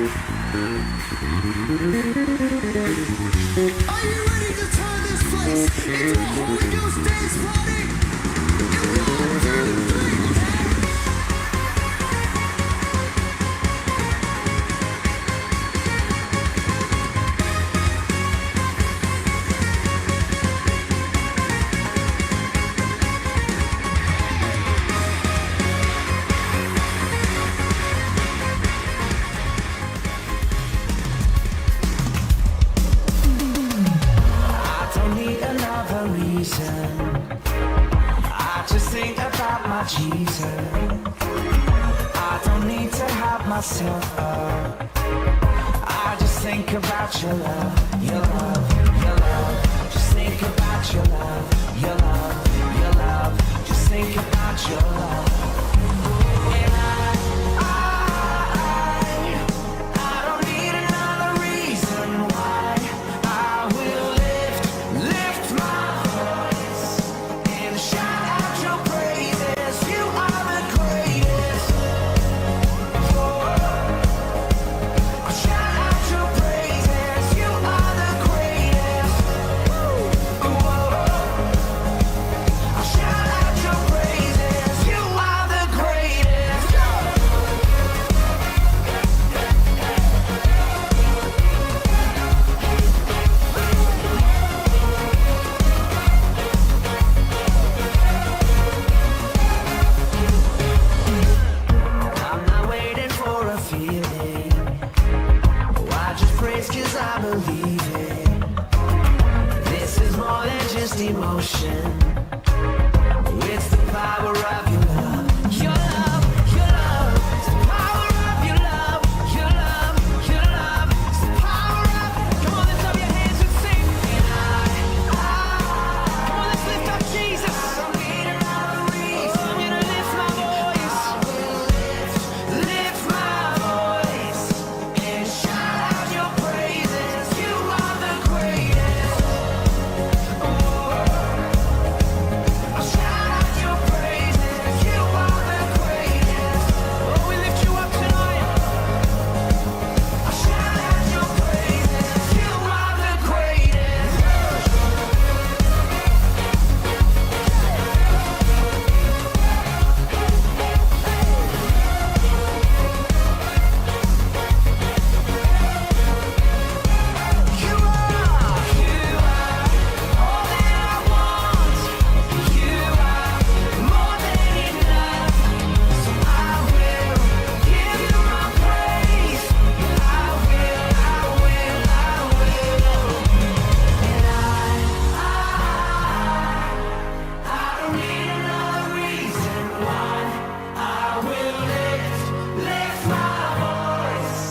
Are you ready to turn this place into a Holy Ghost dance party? In 1, 2, 3, I don't need another reason. I just think about my Jesus. I don't need to hype myself up. I just think about your love, your love, your love. Just think about your love, your love, your love. Just think about your love. And I don't need another reason why. I will lift my voice and shout out your praises. You are the greatest. I'll shout out your praises. You are the greatest. I'll shout out your praises. You are the greatest. I'm not waiting for a feeling. Oh, I just praise 'cause I believe it. This is more than just emotion. It's the power of your love. Your love, your love. It's the power of your love. Your love, your love. It's the power of. Come on, lift up your hands and sing. And come on, let's lift up Jesus. I don't need another reason. I'm gonna lift my voice. I will lift my voice and shout out your praises. You are the greatest. I'll shout out your praises. You are the greatest. Oh, we lift you up tonight. I'll shout out your praises. You are the greatest. You are all that I want. You are more than enough. So I will give you my praise. I will. And I don't need another reason why. I will lift my voice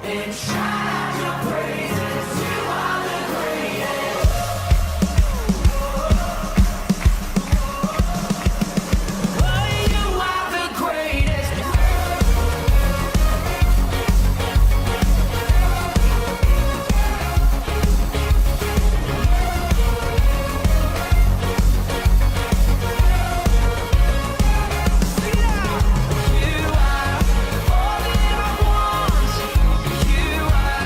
and shout out your praises. You are the greatest. Oh, you are the greatest. Sing it out. You are all that I want. You are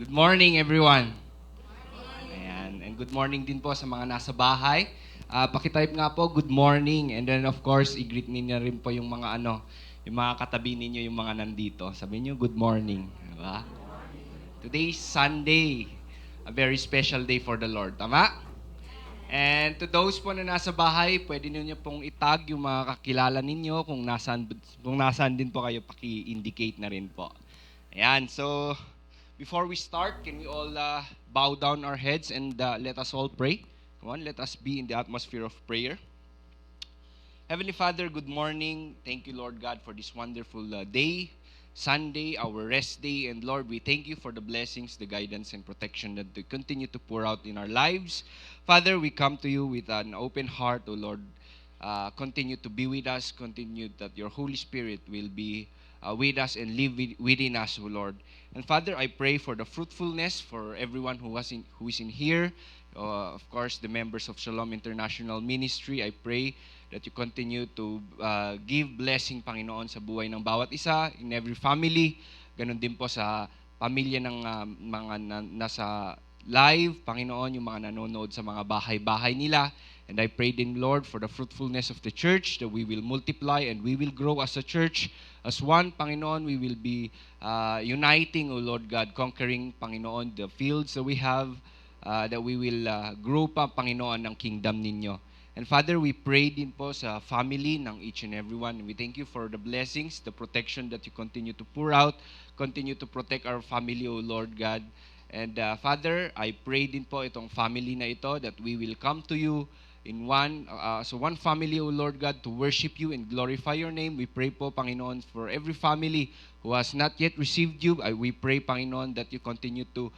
Good morning, everyone. Ayan. And good morning din po sa mga nasa bahay. Pakitype nga po, good morning. And then, of course, i-greet ninyo rin po yung mga yung mga katabi ninyo, yung mga nandito. Sabihin nyo, good morning. Diba? Today is Sunday. A very special day for the Lord. Tama? And to those po na nasa bahay, pwede niyo pong itag yung mga kakilala ninyo. Kung nasaan din po kayo, paki-indicate na rin po. Ayan, so before we start, can we all bow down our heads and let us all pray? Come on, let us be in the atmosphere of prayer. Heavenly Father, good morning. Thank you, Lord God, for this wonderful day, Sunday, our rest day. And Lord, we thank you for the blessings, the guidance, and protection that you continue to pour out in our lives. Father, we come to you with an open heart, O Lord. Continue to be with us. Continue that your Holy Spirit will be with us and live within us, O Lord. And Father, I pray for the fruitfulness for everyone who is in here. Of course, the members of Shalom International Ministry, I pray that you continue to give blessing, Panginoon, sa buhay ng bawat isa, in every family. Ganon din po sa pamilya ng mga nasa live, Panginoon, yung mga nanonood sa mga bahay-bahay nila. And I pray din, Lord, for the fruitfulness of the church, that we will multiply and we will grow as a church. As one, Panginoon, we will be uniting, O Lord God, conquering, Panginoon, the fields that we have, that we will grow pa, Panginoon, ng kingdom ninyo. And Father, we pray din po sa family ng each and everyone. We thank you for the blessings, the protection that you continue to pour out, continue to protect our family, O Lord God. And Father, I pray din po itong family na ito that we will come to you in one family, O Lord God, to worship you and glorify your name. We pray po, Panginoon, for every family who has not yet received you. We pray, Panginoon, that you continue to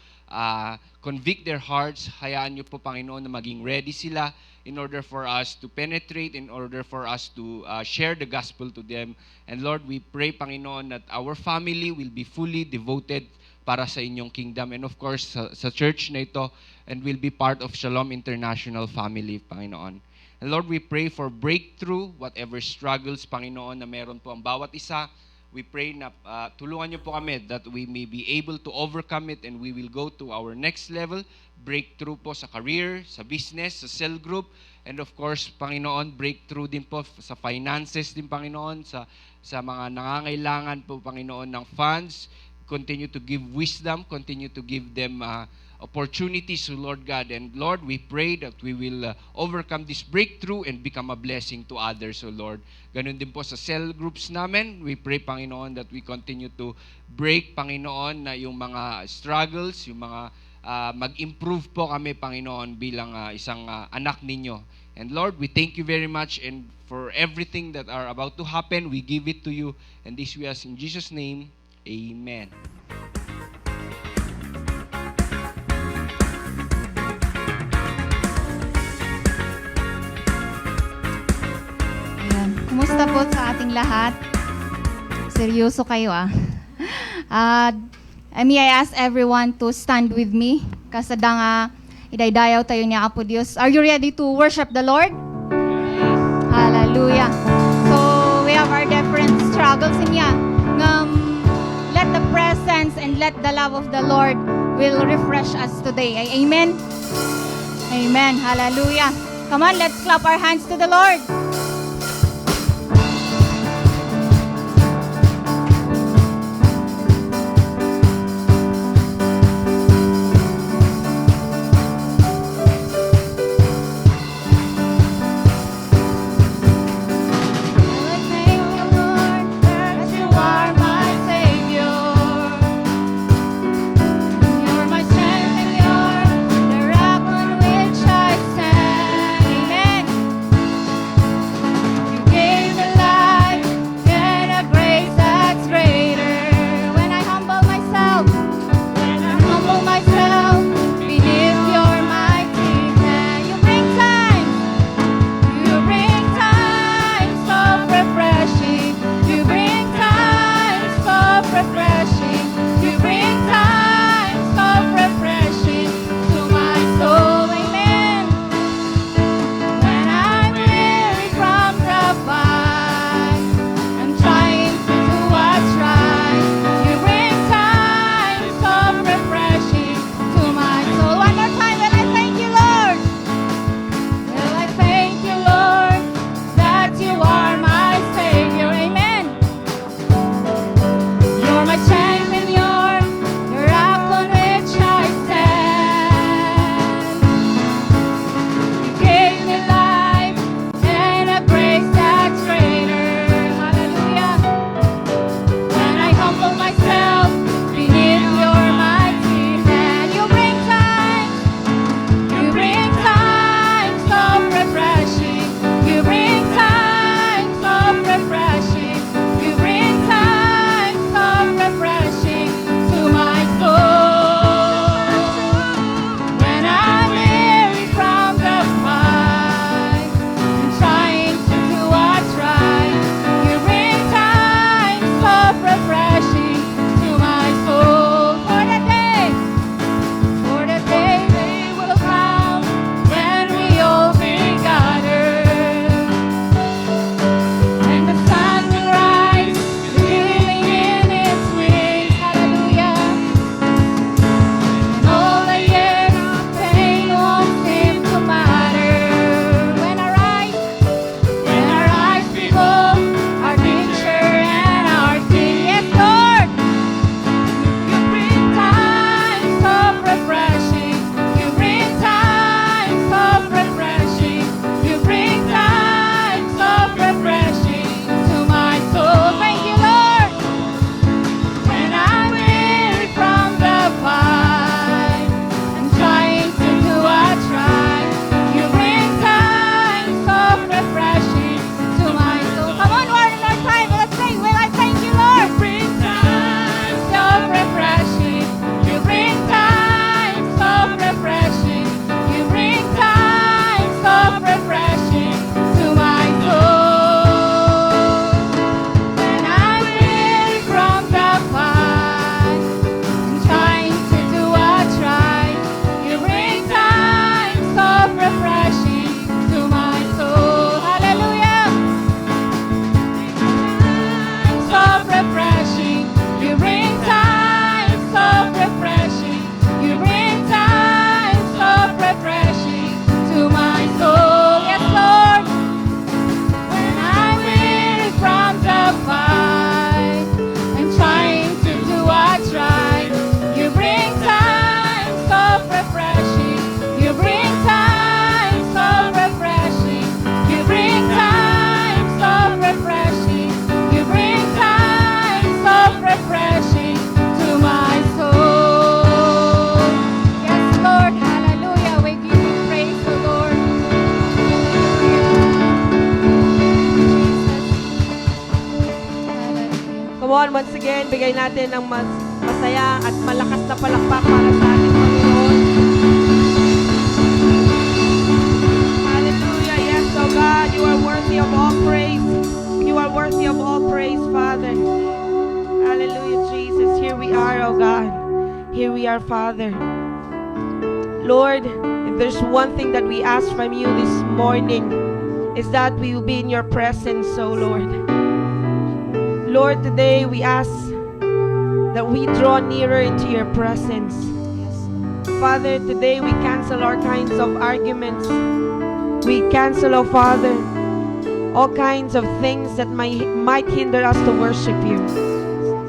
convict their hearts. Hayaan niyo po, Panginoon, na maging ready sila in order for us to penetrate, in order for us to share the gospel to them. And Lord, we pray, Panginoon, that our family will be fully devoted para sa inyong kingdom. And of course, sa church na ito, and will be part of Shalom International family, Panginoon. And Lord, we pray for breakthrough, whatever struggles, Panginoon, na meron po ang bawat isa. We pray na tulungan niyo po kami that we may be able to overcome it and we will go to our next level. Breakthrough po sa career, sa business, sa cell group, and of course, Panginoon, breakthrough din po sa finances din, Panginoon, sa mga nangangailangan po, Panginoon, ng funds. Continue to give wisdom, continue to give them opportunities, Lord God. And Lord, we pray that we will overcome this breakthrough and become a blessing to others, Lord. Ganun din po sa cell groups namin. We pray, Panginoon, that we continue to break, Panginoon, na yung mga struggles, yung mga mag-improve po kami, Panginoon, bilang isang anak ninyo. And Lord, we thank you very much, and for everything that are about to happen, we give it to you. And this we ask in Jesus' name, Amen. Ayan. Kumusta po sa ating lahat? Seryoso kayo may I ask everyone to stand with me? Kasada nga, idaydayaw tayo niya Apo Dios. Are you ready to worship the Lord? Hallelujah. So, we have our different struggles in niya. Let the presence and let the love of the Lord will refresh us today. Amen? Amen. Hallelujah. Come on, let's clap our hands to the Lord. Panginoon. Once again, bigay natin ng masaya at malakas na palakpak para sa ating Panginoon. Hallelujah. Yes, oh God, you are worthy of all praise. You are worthy of all praise, Father. Hallelujah, Jesus. Here we are, oh God. Here we are, Father. Lord, if there's one thing that we ask from you this morning, is that we will be in your presence, oh Lord. Lord, today we ask that we draw nearer into your presence. Father, today we cancel all kinds of arguments. We cancel, oh Father, all kinds of things that might hinder us to worship you.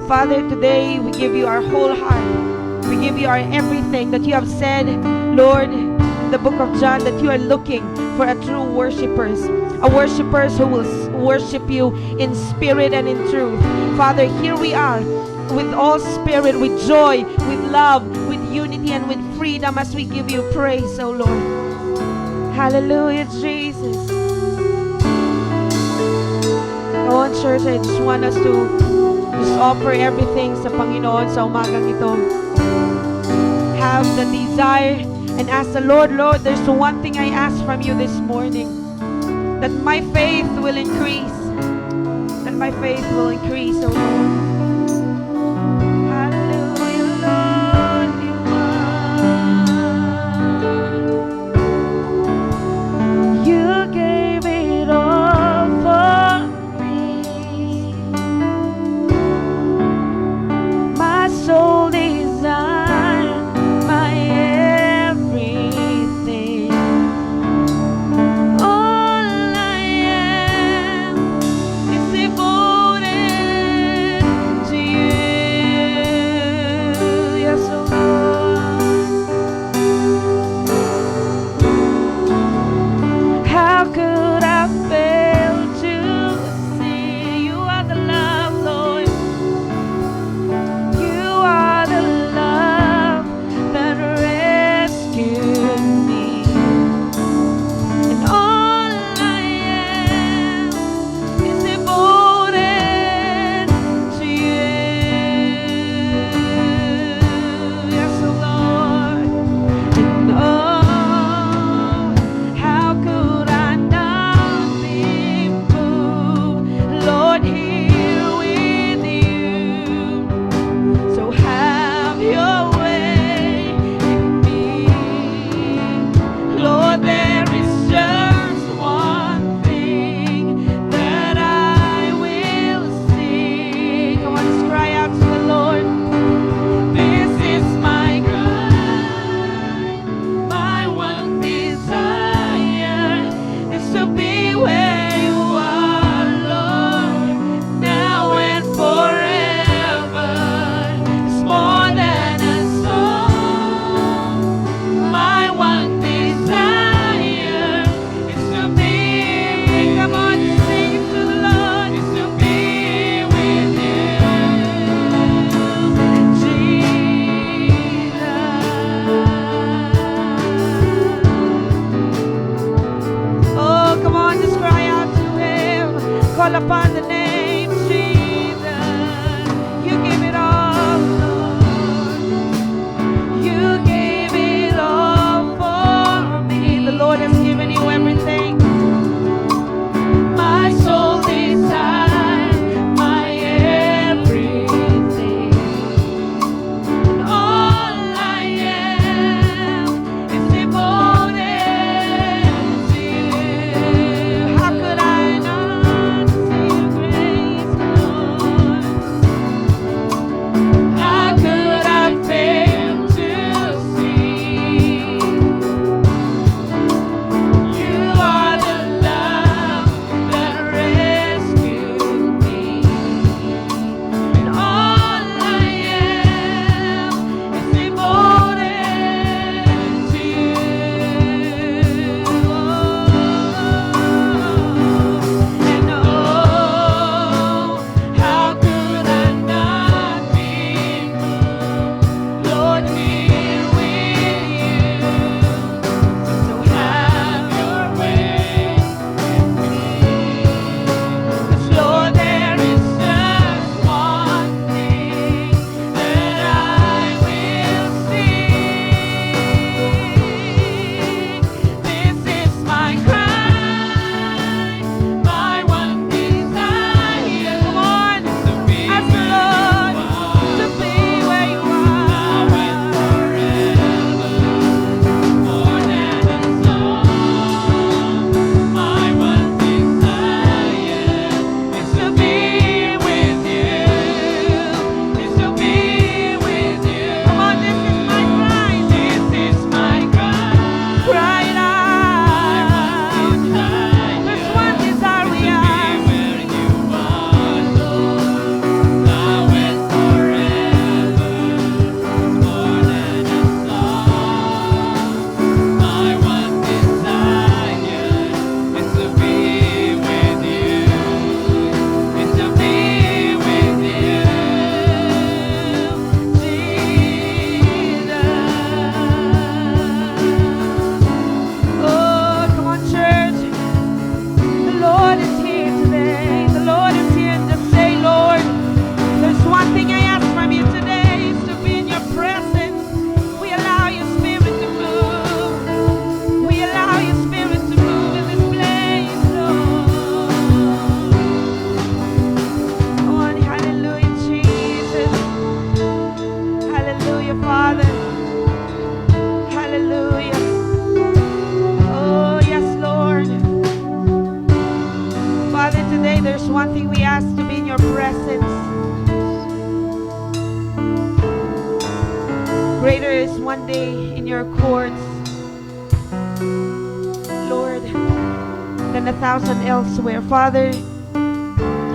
Father, today we give you our whole heart. We give you our everything that you have said, Lord, in the book of John, that you are looking for a true worshipers, a worshipers who will worship you in spirit and in truth. Father, here we are with all spirit, with joy, with love, with unity, and with freedom as we give you praise, oh Lord. Hallelujah, Jesus. Oh, church, I just want us to just offer everything sa Panginoon sa umagang ito. Have the desire and ask the Lord, Lord, there's one thing I ask from you this morning, that my faith will increase, that my faith will increase, oh Lord. Hallelujah, Lord, you are. You gave it all for me. My soul desires my everything. All I am is devoted to you. Yes, oh Lord. How could I fail to see you are the love, Lord? You are the love that rescued me. And all I am is devoted to you. Yes, oh Lord. And oh, how could I not be moved, Lord, here with you? So have your way in me. Lord, there is just one thing that I will sing. Come on, just cry out to the Lord. This is my cry. My one desire is to be where you are, Lord, now and forever. It's more than a song. My one desire is to be, come on, sing to the Lord, is to be with you, Jesus. Oh, come on, just cry out to him. Call upon the name Jesus. You give it all, Lord. You gave it all for me. The Lord has given you everything. My soul desires my everything. And all I am is devoted to you. How could I not see your grace? one day in your courts, Lord, than 1,000 elsewhere. Father,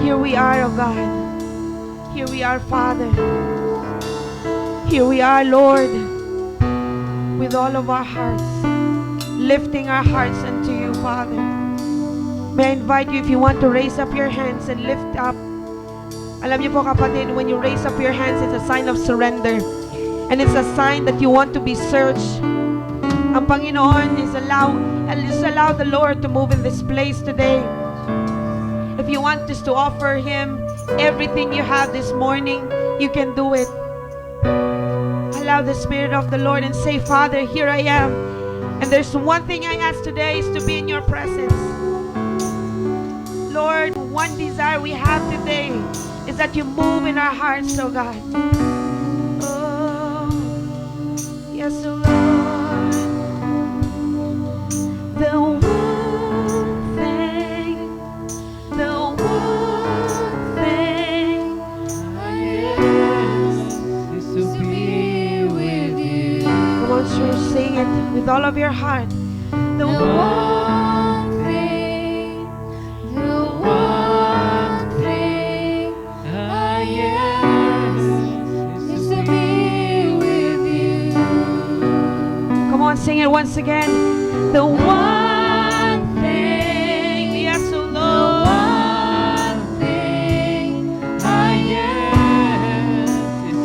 here we are, oh God. Here we are, Father. Here we are, Lord, with all of our hearts, lifting our hearts unto you, Father. May I invite you, if you want to raise up your hands and lift up. Alam niyo po kapatid, when you raise up your hands, it's a sign of surrender. And it's a sign that you want to be searched. Ang Panginoon is just allow the Lord to move in this place today. If you want just to offer Him everything you have this morning, you can do it. Allow the Spirit of the Lord and say, Father, here I am. And there's one thing I ask today is to be in your presence. Lord, one desire we have today is that you move in our hearts, oh God. Oh, yes, oh Lord. The one thing I ask is to be with you. Come on, church, sing it with all of your heart. The one thing I ask is to be with you. Come on, sing it once again. The one thing, yes, oh Lord. The one thing I ask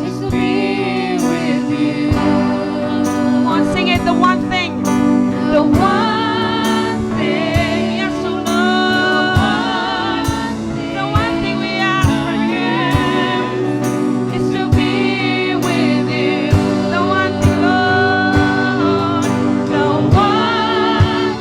is to be with you. Come on, sing it. The one thing. The one thing, yes, oh Lord. The one thing we ask for you is to be with you. The one thing, Lord. The one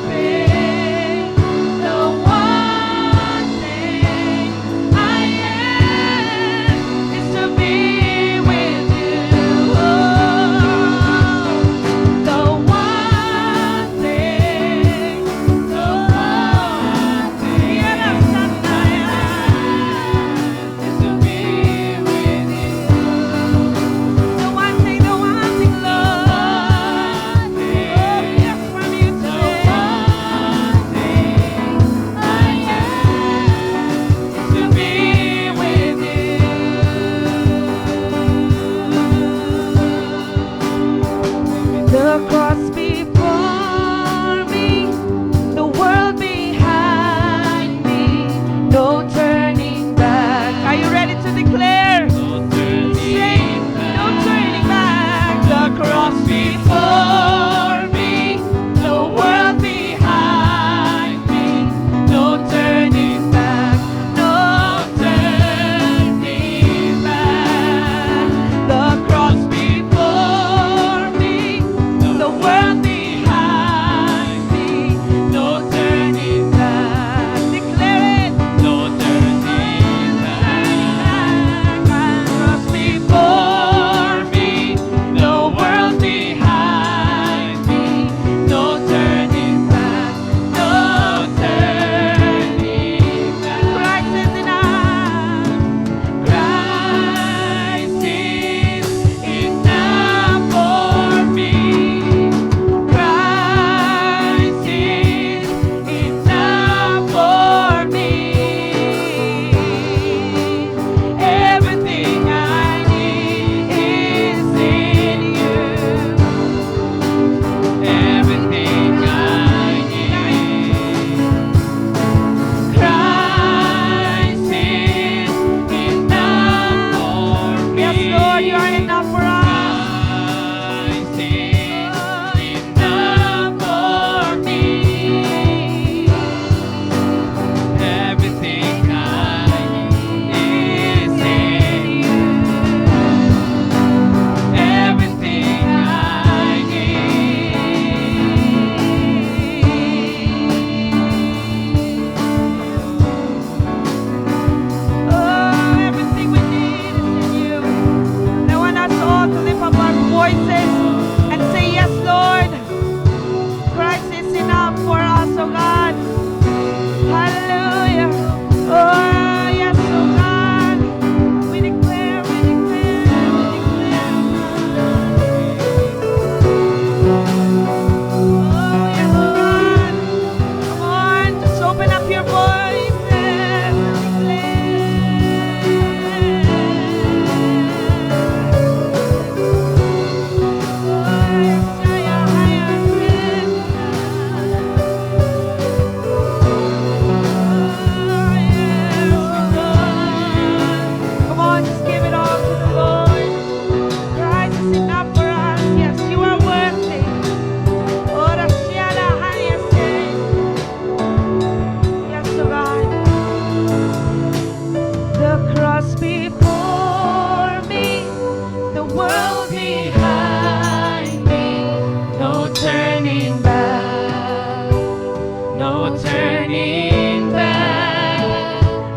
turning back.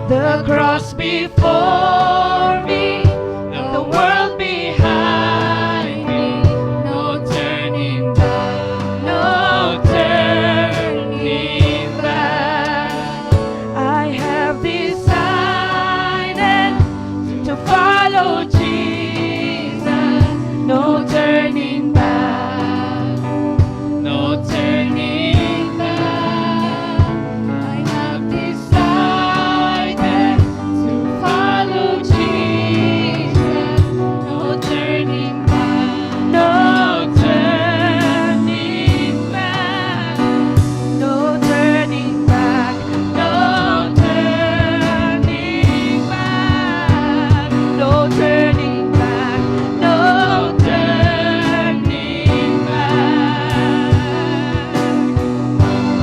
The cross before me, the world behind me. No turning back, no turning back. I have decided to follow Jesus. No turning back, no turning back. I have decided to follow Jesus. No turning back, no turning back, no turning back, no turning back, no turning back, no turning back.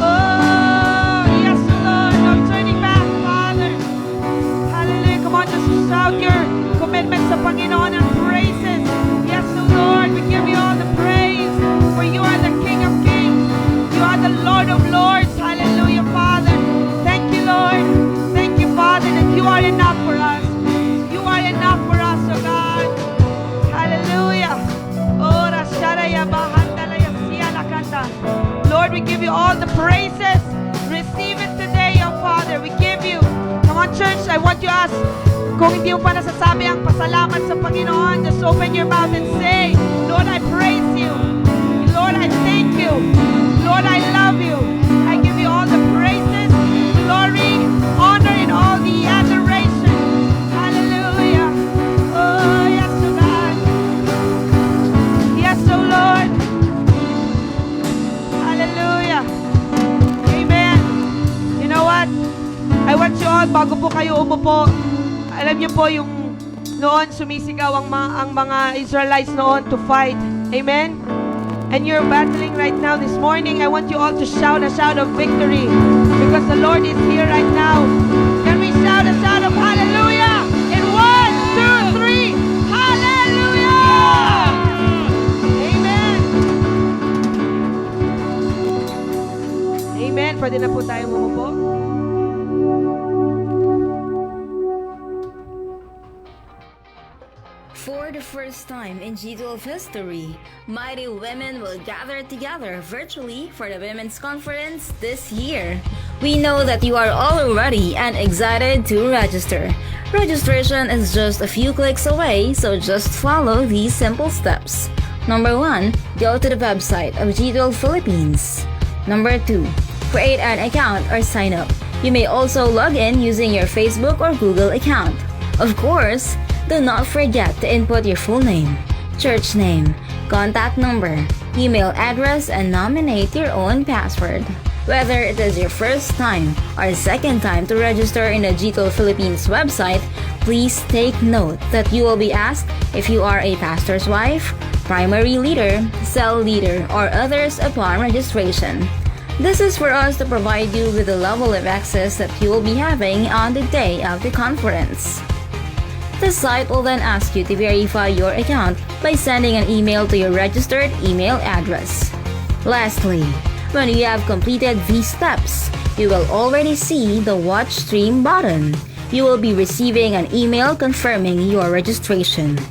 Oh, yes, Lord, no turning back, Father. Hallelujah. Come on, just shout your commitment sa Panginoon and praises. Yes, Lord, we give you all the praise, for you are the King of Kings. You are the Lord of Lords. Hallelujah, Father. Thank you, Lord. Thank you, Father, that you are enough for us. You are enough for us, oh God. Hallelujah. Oh, Rasharaya Bahandalaya Sialakanta. Lord, we give you all the praises. Receive it today, oh Father. We give you. Come on, church, I want you to ask, kung hindi mo pa nasasabi ang pasalamat sa Panginoon, just open your mouth and say, Lord, I praise you. Lord, I thank you. Lord, I love you. I give you all the praises, glory, honor, and all the adoration. Hallelujah. Oh, yes, oh God. Yes, oh Lord. Hallelujah. Amen. You know what? I want you all, bago po kayo umupo, alam niyo po yung noon sumisigaw ang mga Israelites noon to fight. Amen? And you're battling right now this morning. I want you all to shout a shout of victory because the Lord is here right now. Can we shout a shout of hallelujah? In 1, 2, 3, hallelujah! Amen. Amen. Pwede na po tayo umupo. For the first time in G12 history, mighty women will gather together virtually for the Women's Conference this year. We know that you are all ready and excited to register. Registration is just a few clicks away, so just follow these simple steps. Number 1, go to the website of G12 Philippines. Number 2, create an account or sign up. You may also log in using your Facebook or Google account. Of course, do not forget to input your full name, church name, contact number, email address, and nominate your own password. Whether it is your first time or second time to register in the G12 Philippines website, please take note that you will be asked if you are a pastor's wife, primary leader, cell leader, or others upon registration. This is for us to provide you with the level of access that you will be having on the day of the conference. The site will then ask you to verify your account by sending an email to your registered email address. Lastly, when you have completed these steps, you will already see the Watch Stream button. You will be receiving an email confirming your registration.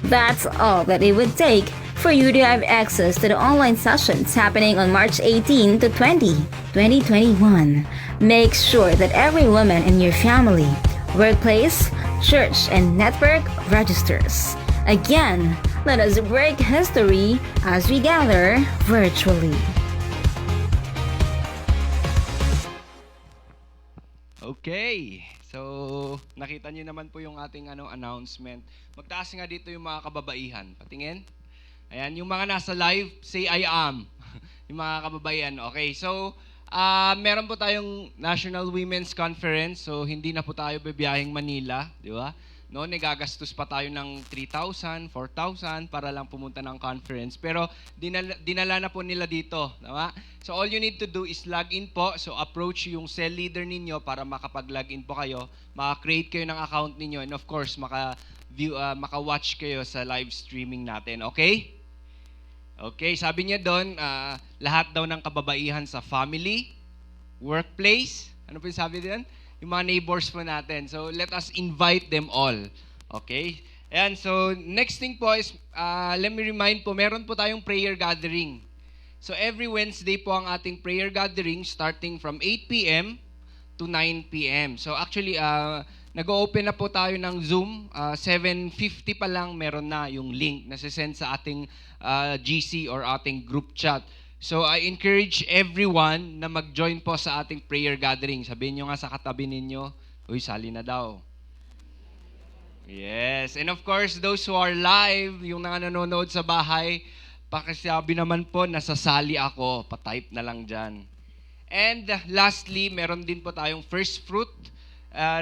That's all that it would take for you to have access to the online sessions happening on March 18 to 20, 2021. Make sure that every woman in your family, workplace, church, and network registers. Again, let us break history as we gather virtually. Okay. So, nakita niyo naman po yung ating announcement. Magtaas nga dito yung mga kababaihan. Patingin. Ayan, yung mga nasa live, say I am. Yung mga kababaihan. Okay, so, meron po tayong National Women's Conference. So, hindi na po tayo bibiyahing Manila. Di ba? Noon, nagagastos pa tayo ng 3,000, 4,000 para lang pumunta ng conference. Pero dinala na po nila dito. Tama? So all you need to do is log in po. So approach yung cell leader ninyo para makapag-log in po kayo. Maka-create kayo ng account ninyo. And of course, maka-watch kayo sa live streaming natin. Okay? Okay, sabi niya doon, lahat daw ng kababaihan sa family, workplace. Ano po yung sabi din? Yung mga neighbors po natin. So, let us invite them all. Okay? Ayan, so next thing po is, let me remind po, meron po tayong prayer gathering. So, every Wednesday po ang ating prayer gathering starting from 8 p.m. to 9 p.m. So, actually, nag-open na po tayo ng Zoom. 7:50 pa lang meron na yung link na sisend sa ating GC or ating group chat. So, I encourage everyone na mag-join po sa ating prayer gathering. Sabihin nyo nga sa katabi ninyo, uy, sali na daw. Yes. And of course, those who are live, yung nanonood sa bahay, pakisabi naman po, nasasali ako. Pa-type na lang dyan. And lastly, meron din po tayong first fruit.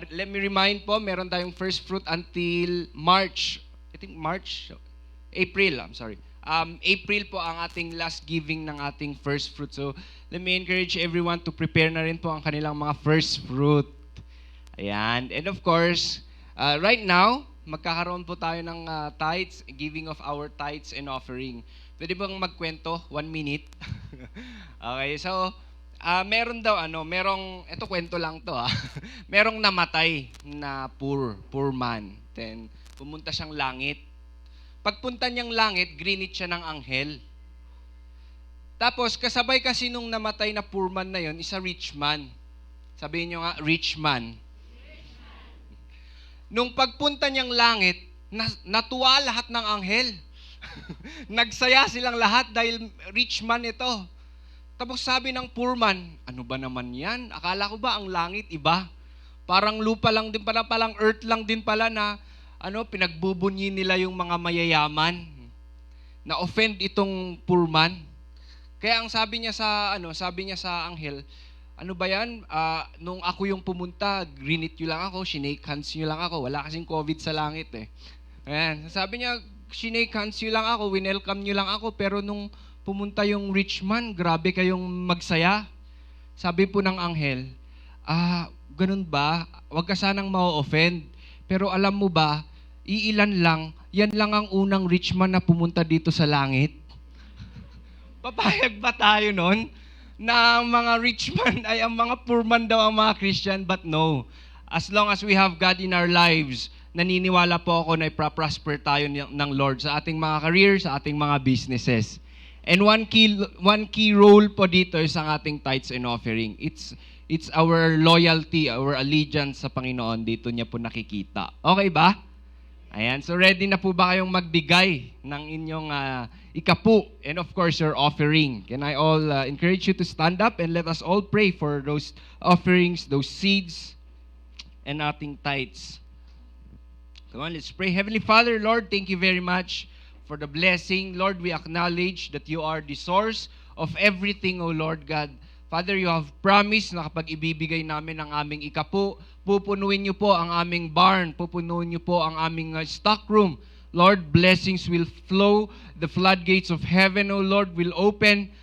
Let me remind po, meron tayong first fruit until March. I think April po ang ating last giving ng ating first fruit. So, let me encourage everyone to prepare na rin po ang kanilang mga first fruit. Ayan. And of course, right now, magkakaroon po tayo ng tithes, giving of our tithes and offering. Pwede bang magkwento? 1 minute? Okay, so, meron daw, ito kwento lang to merong namatay na poor man. Then, pumunta siyang langit. Pagpunta niyang langit, grinit siya ng anghel. Tapos, kasabay kasi nung namatay na poor man na yon, isa rich man. Sabihin niyo nga, rich man. Nung pagpunta niyang langit, natuwa lahat ng anghel. Nagsaya silang lahat dahil rich man ito. Tapos sabi ng poor man, ano ba naman yan? Akala ko ba ang langit iba? Parang lupa lang din pala, palang earth lang din pala na pinagbubunyi nila yung mga mayayaman. Na-offend itong poor man. Kaya ang sabi niya sa anghel, ano ba yan? Nung ako yung pumunta, grinit nyo lang ako, shinake hands nyo lang ako. Wala kasing COVID sa langit eh. Ayan. Sabi niya, shinake hands nyo lang ako, winelcome nyo lang ako, pero nung pumunta yung rich man, grabe kayong magsaya. Sabi po ng anghel, ganun ba? Huwag ka sanang ma-offend. Pero alam mo ba, iilan lang, yan lang ang unang rich man na pumunta dito sa langit. Papayag ba tayo nun? Na ang mga rich man ay ang mga poor man daw ang mga Christian, but no. As long as we have God in our lives, naniniwala po ako na ipaprosper tayo ng Lord sa ating mga career, sa ating mga businesses. And one key role po dito is ang ating tithes and offering. It's our loyalty, our allegiance sa Panginoon. Dito niya po nakikita. Okay ba? Ayan. So ready na po ba kayong magbigay ng inyong ikapu and of course your offering? Can I all encourage you to stand up and let us all pray for those offerings, those seeds, and ating tithes. Come on, let's pray. Heavenly Father, Lord, thank you very much for the blessing. Lord, we acknowledge that you are the source of everything, O Lord God. Father, you have promised na kapag ibibigay namin ang aming ikapu, pupunuin niyo po ang aming barn, pupunuin niyo po ang aming stock room. Lord, blessings will flow. The floodgates of heaven, O Lord, will open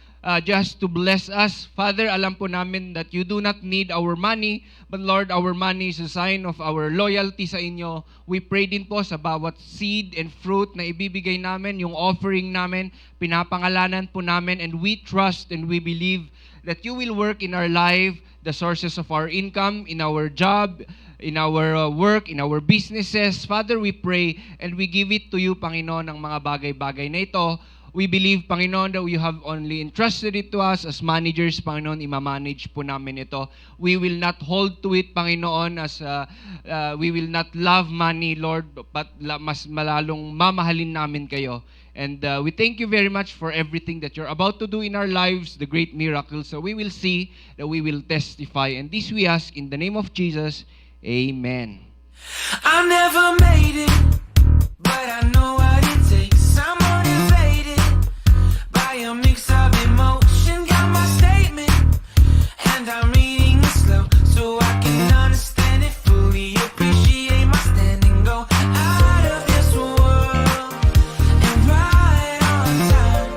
just to bless us. Father, alam po namin that you do not need our money, but Lord, our money is a sign of our loyalty sa inyo. We pray din po sa bawat seed and fruit na ibibigay namin, yung offering namin, pinapangalanan po namin, and we trust and we believe that you will work in our life, the sources of our income, in our job, in our work, in our businesses. Father, we pray and we give it to you, Panginoon, ang mga bagay-bagay na ito. We believe, Panginoon, that you have only entrusted it to us as managers, Panginoon, imamanage po namin ito. We will not hold to it, Panginoon, as we will not love money, Lord, but mas malalong mamahalin namin kayo. And we thank you very much for everything that you're about to do in our lives, the great miracles. So we will see, that we will testify. And this we ask in the name of Jesus. Amen. I never made it, but I know what it takes. I'm motivated by a mix of emotion. Got my statement, and I'm reading it slow so I can understand it fully. Appreciate my standing, go out of this world and right on time.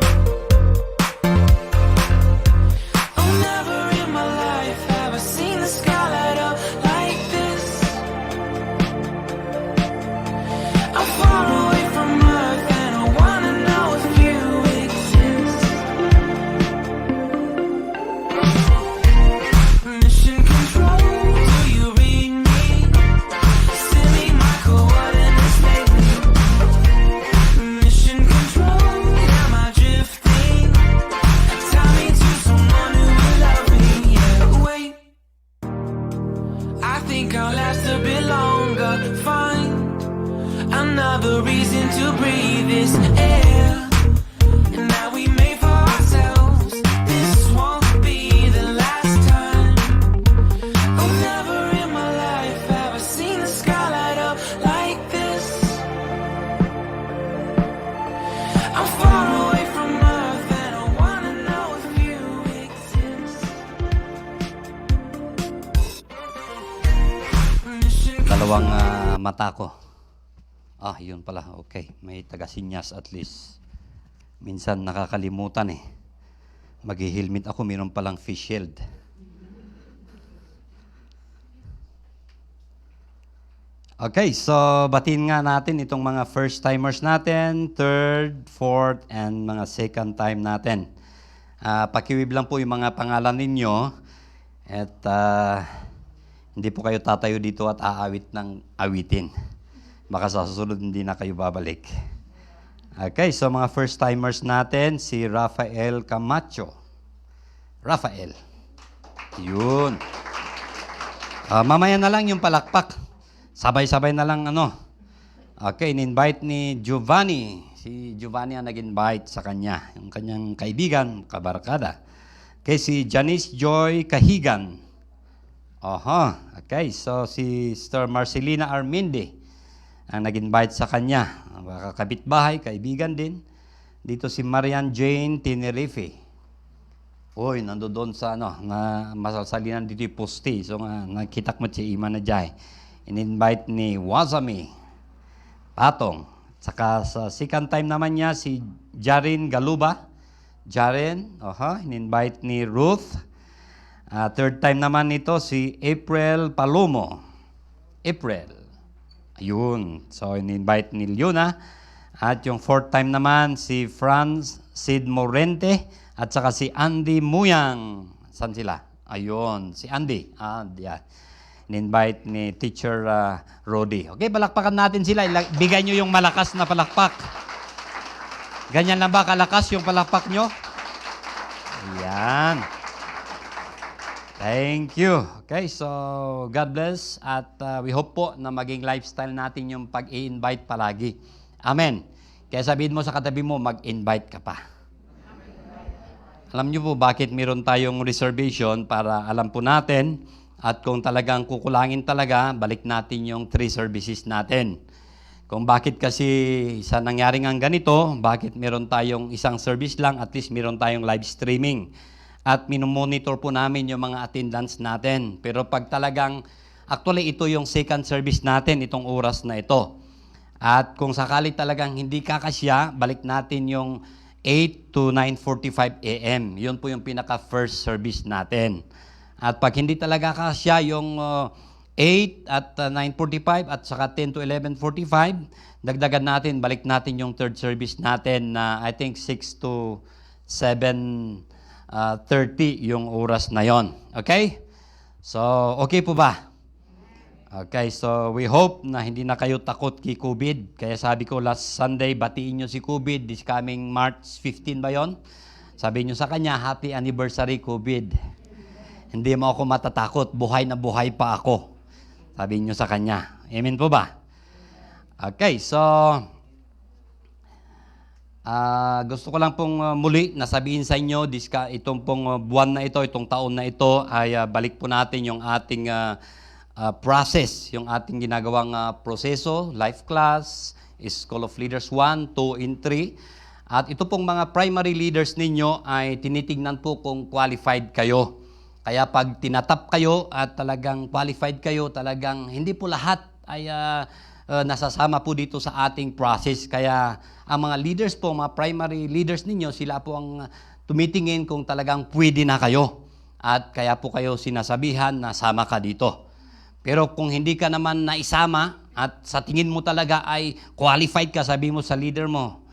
Oh, never in my life have I seen the sky light up like this. I'm far away from Earth and I wanna know if you exist. think I'll last a bit longer. Find another reason to breathe this air. And now we made for ourselves. This won't be the last time. Oh, never in my life have I seen the sky light up like this. I'm far away from Earth and I wanna know if you exist. Dalawang mata ko. Yun pala. Okay. May taga-sinyas at least. Minsan nakakalimutan eh. Mag-helmet ako, mayroon palang face shield. Okay, so batiin nga natin itong mga first-timers natin, third, fourth, and mga second time natin. Pakiwib lang po yung mga pangalan ninyo at hindi po kayo tatayo dito at aawit ng awitin. Baka sa susunod hindi na kayo babalik. Okay, so mga first-timers natin, si Rafael Camacho. Rafael. Yun. Mamaya na lang yung palakpak. Sabay-sabay na lang Okay, in-invite ni Giovanni. Si Giovanni ang nag-invite sa kanya. Yung kanyang kaibigan, kabarkada. Okay, si Janice Joy Kahigan. Okay, so si Sister Marcelina Arminde ang nag-invite sa kanya. Kapitbahay, kaibigan din. Dito si Marian Jane Tenerife. Uy, nando doon sa na masalsalinan dito yung poste. So nakitak mo si Ima na dyan. In-invite ni Wazami Patong. Saka sa second time naman niya, si Jaren Galuba. Jaren, in-invite ni Ruth. Third time naman nito, si April Palomo. April. Ayun. So, in-invite ni Leona. At yung fourth time naman, si Franz Sid Morente. At saka si Andy Muyang. Saan sila? Ayun. Si Andy. Yeah. In-invite ni Teacher Rodi. Okay, palakpakan natin sila. Bigay nyo yung malakas na palakpak. Ganyan lang ba kalakas yung palakpak nyo? Ayan. Thank you. Okay, so God bless at we hope po na maging lifestyle natin yung pag-i-invite palagi. Amen. Kaya sabihin mo sa katabi mo, mag-invite ka pa. Alam niyo po bakit meron tayong reservation para alam po natin at kung talagang kukulangin talaga, balik natin yung 3 services natin. Kung bakit kasi sa nangyaring ang ganito, bakit meron tayong isang service lang, at least meron tayong live streaming. At minomonitor po namin yung mga attendance natin. Pero pag talagang, actually ito yung second service natin, itong oras na ito. At kung sakali talagang hindi kakasya, balik natin yung 8 to 9:45 a.m. Yun po yung pinaka-first service natin. At pag hindi talaga kakasya yung 8 at 9:45 at saka 10 to 11:45, dagdagan natin, balik natin yung third service natin na I think 6 to 7:30 yung oras na yon. Okay? So, okay po ba? Okay, so we hope na hindi na kayo takot kay COVID. Kaya sabi ko last Sunday, batiin nyo si COVID this coming March 15 ba yon? Sabi nyo sa kanya, happy anniversary COVID. Hindi mo ako matatakot, buhay na buhay pa ako. Sabi nyo sa kanya. Amen po ba? Okay, so gusto ko lang pong muli nasabihin sa inyo, itong pong buwan na ito, itong taon na ito, ay balik po natin yung ating process, yung ating ginagawang proseso, life class, School of Leaders 1, 2, and 3. At ito pong mga primary leaders ninyo ay tinitingnan po kung qualified kayo. Kaya pag tinatap kayo at talagang qualified kayo, talagang hindi po lahat ay nasasama po dito sa ating process. Kaya ang mga leaders po, mga primary leaders ninyo, sila po ang tumitingin kung talagang pwede na kayo. At kaya po kayo sinasabihan na sama ka dito. Pero kung hindi ka naman naisama at sa tingin mo talaga ay qualified ka, sabi mo sa leader mo,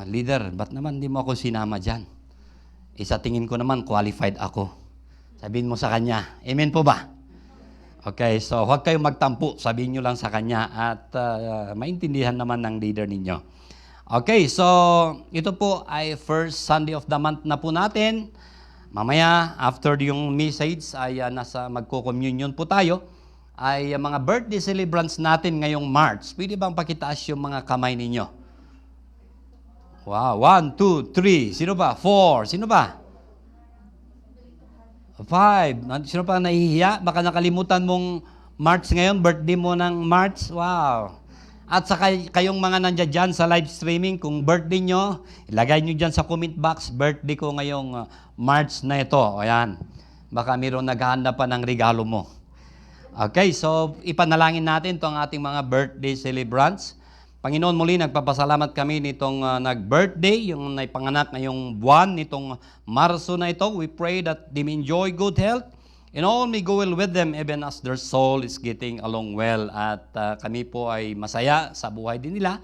leader, ba't naman hindi mo ako sinama dyan? Sa tingin ko naman, qualified ako. Sabihin mo sa kanya, amen po ba? Okay, so huwag kayong magtampo, sabihin nyo lang sa kanya at maintindihan naman ng leader ninyo. Okay, so ito po ay first Sunday of the month na po natin. Mamaya, after yung message, ay magko-communion po tayo. ay mga birthday celebrants natin ngayong March. Pwede bang pakitaas yung mga kamay ninyo? Wow, 1, 2, 3. Sino ba? 4. Sino ba? 5. Sino pa nahihiya? Baka nakalimutan mong March ngayon, birthday mo ng March. Wow. At sa kayong mga nandiyan dyan sa live streaming, kung birthday nyo, ilagay nyo dyan sa comment box, birthday ko ngayong March na ito. Ayan. Baka mayroong naghahanda pa ng regalo mo. Okay, so ipanalangin natin itong ating mga birthday celebrants. Panginoon, muli nagpapasalamat kami nitong nag-birthday, yung naipanganak ngayong buwan, nitong Marso na ito. We pray that they may enjoy good health, and all may go well with them even as their soul is getting along well. At kami po ay masaya sa buhay din nila.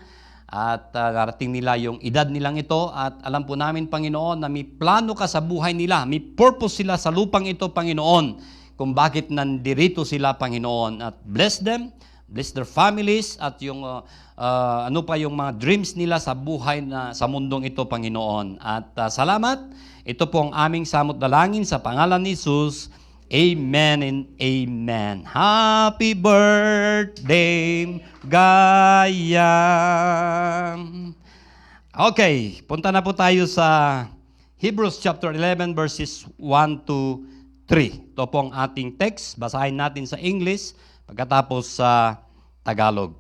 At narating nila yung edad nilang ito. At alam po namin, Panginoon, na may plano ka sa buhay nila. May purpose sila sa lupang ito, Panginoon, kung bakit nandirito sila, Panginoon. At bless them, bless their families, at yung yung mga dreams nila sa buhay na sa mundong ito, Panginoon. At salamat. Ito po ang aming samot dalangin sa pangalan ni Jesus. Amen and amen. Happy birthday, Gayam. Okay, punta na po tayo sa Hebrews chapter 11 verses 1 to 3. Ito po ang ating text. Basahin natin sa English, pagkatapos sa Tagalog.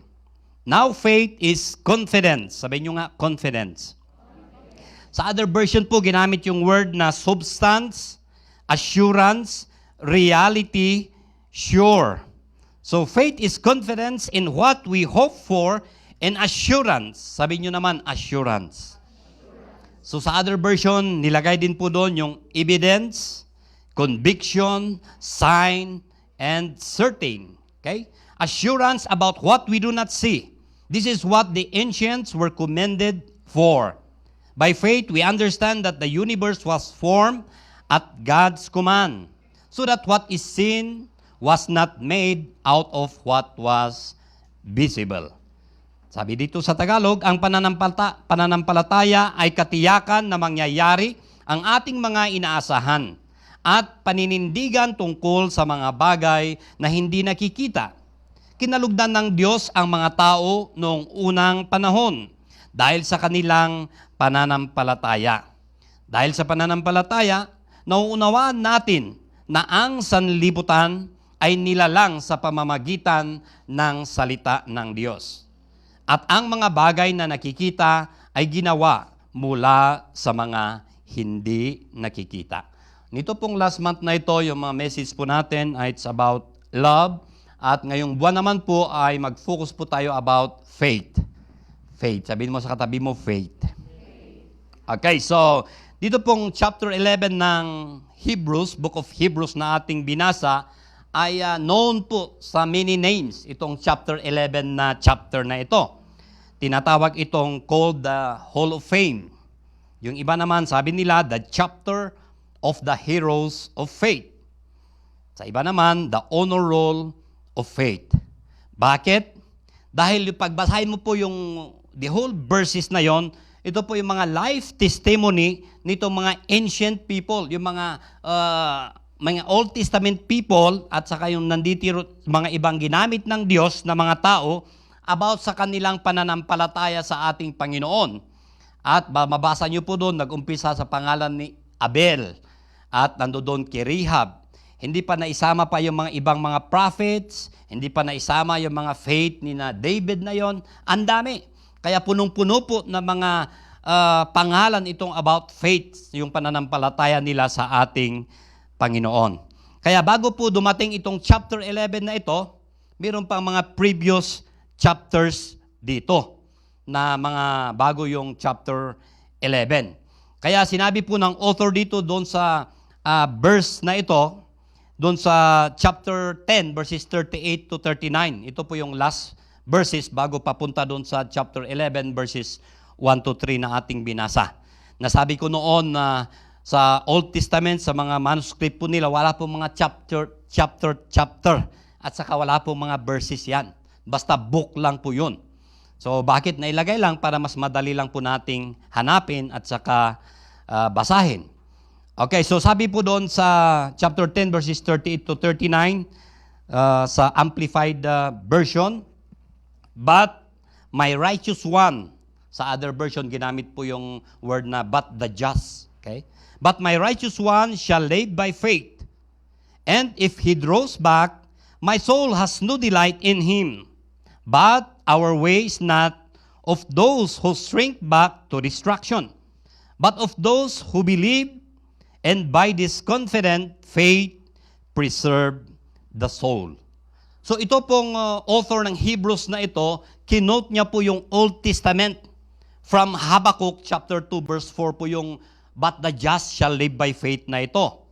Now faith is confidence. Sabihin nyo nga, confidence. Sa other version po, ginamit yung word na substance, assurance, reality, sure. So faith is confidence in what we hope for, and assurance. Sabi nyo naman, assurance. So sa other version, nilagay din po doon yung evidence, conviction, sign, and certain. Okay? Assurance about what we do not see. This is what the ancients were commended for. By faith, we understand that the universe was formed at God's command, so that what is seen was not made out of what was visible. Sabi dito sa Tagalog, ang pananampalataya ay katiyakan na mangyayari ang ating mga inaasahan at paninindigan tungkol sa mga bagay na hindi nakikita. Kinalugdan ng Diyos ang mga tao noong unang panahon dahil sa kanilang pananampalataya. Dahil sa pananampalataya, nauunawaan natin na ang sanlibutan ay nilalang sa pamamagitan ng salita ng Diyos. At ang mga bagay na nakikita ay ginawa mula sa mga hindi nakikita. Nito pong last month na ito, yung mga message po natin ay it's about love. At ngayong buwan naman po ay mag-focus po tayo about faith. Faith. Sabihin mo sa katabi mo, faith. Okay, so dito pong chapter 11 ng Hebrews, Book of Hebrews na ating binasa, ay known po sa many names, itong chapter 11 na chapter na ito. Tinatawag itong called the Hall of Fame. Yung iba naman, sabi nila, the chapter of the heroes of faith. Sa iba naman, the honor roll of faith. Bakit? Dahil pagbasahin mo po yung the whole verses na yon, ito po yung mga life testimony nitong mga ancient people, yung mga Old Testament people at saka yung nandito mga ibang ginamit ng Diyos na mga tao about sa kanilang pananampalataya sa ating Panginoon. At mabasa niyo po doon, nag-umpisa sa pangalan ni Abel at nandoon kay Rahab. Hindi pa naisama pa yung mga ibang mga prophets, hindi pa naisama yung mga faith ni na David na yon. Ang dami. Kaya punong-puno po na mga pangalan itong about faith, yung pananampalataya nila sa ating Panginoon. Kaya bago po dumating itong chapter 11 na ito, mayroon pang mga previous chapters dito na mga bago yung chapter 11. Kaya sinabi po ng author dito doon sa verse na ito, doon sa chapter 10 verses 38 to 39. Ito po yung last verses bago papunta doon sa chapter 11 verses 1 to 3 na ating binasa. Nasabi ko noon na sa Old Testament, sa mga manuscript po nila, wala po mga chapter, at saka wala po mga verses yan. Basta book lang po yun. So bakit nailagay lang? Para mas madali lang po nating hanapin at saka basahin. Okay, so sabi po doon sa chapter 10 verses 38 to 39, sa Amplified Version. But my righteous one. Sa other version, ginamit po yung word na but the just. Okay? But my righteous one shall live by faith. And if he draws back, my soul has no delight in him. But our way is not of those who shrink back to destruction, but of those who believe and by this confident faith preserve the soul. So ito pong author ng Hebrews na ito, kinote niya po yung Old Testament. From Habakkuk chapter 2 verse 4 po yung but the just shall live by faith na ito.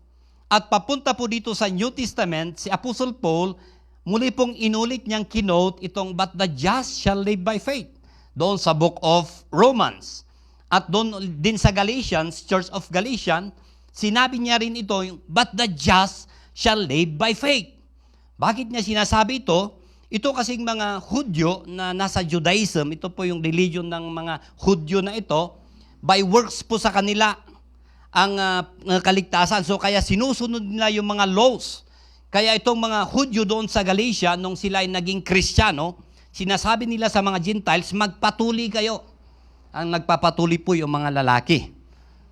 At papunta po dito sa New Testament, si Apostle Paul, muli pong inulit niyang kinote itong but the just shall live by faith. Doon sa book of Romans. At doon din sa Galatians, Church of Galatians, sinabi niya rin ito, but the just shall live by faith. Bakit niya sinasabi ito? Ito kasing mga Hudyo na nasa Judaism, ito po yung religion ng mga Hudyo na ito, by works po sa kanila ang kaligtasan. So kaya sinusunod nila yung mga laws. Kaya itong mga Hudyo doon sa Galatia, nung sila ay naging Kristiyano, sinasabi nila sa mga Gentiles, magpatuli kayo. Ang nagpapatuli po yung mga lalaki.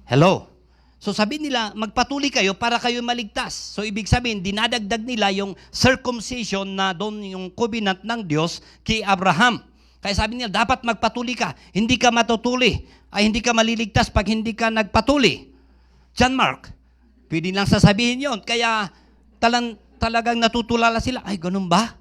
Hello? So sabi nila, magpatuli kayo para kayo maligtas. So ibig sabihin, dinadagdag nila yung circumcision na doon yung covenant ng Diyos kay Abraham. Kaya sabi nila, dapat magpatuli ka. Hindi ka matutuli. Ay hindi ka maliligtas pag hindi ka nagpatuli. John Mark, pwede lang sasabihin yon. Kaya talagang natutulala sila. Ay, ganun ba?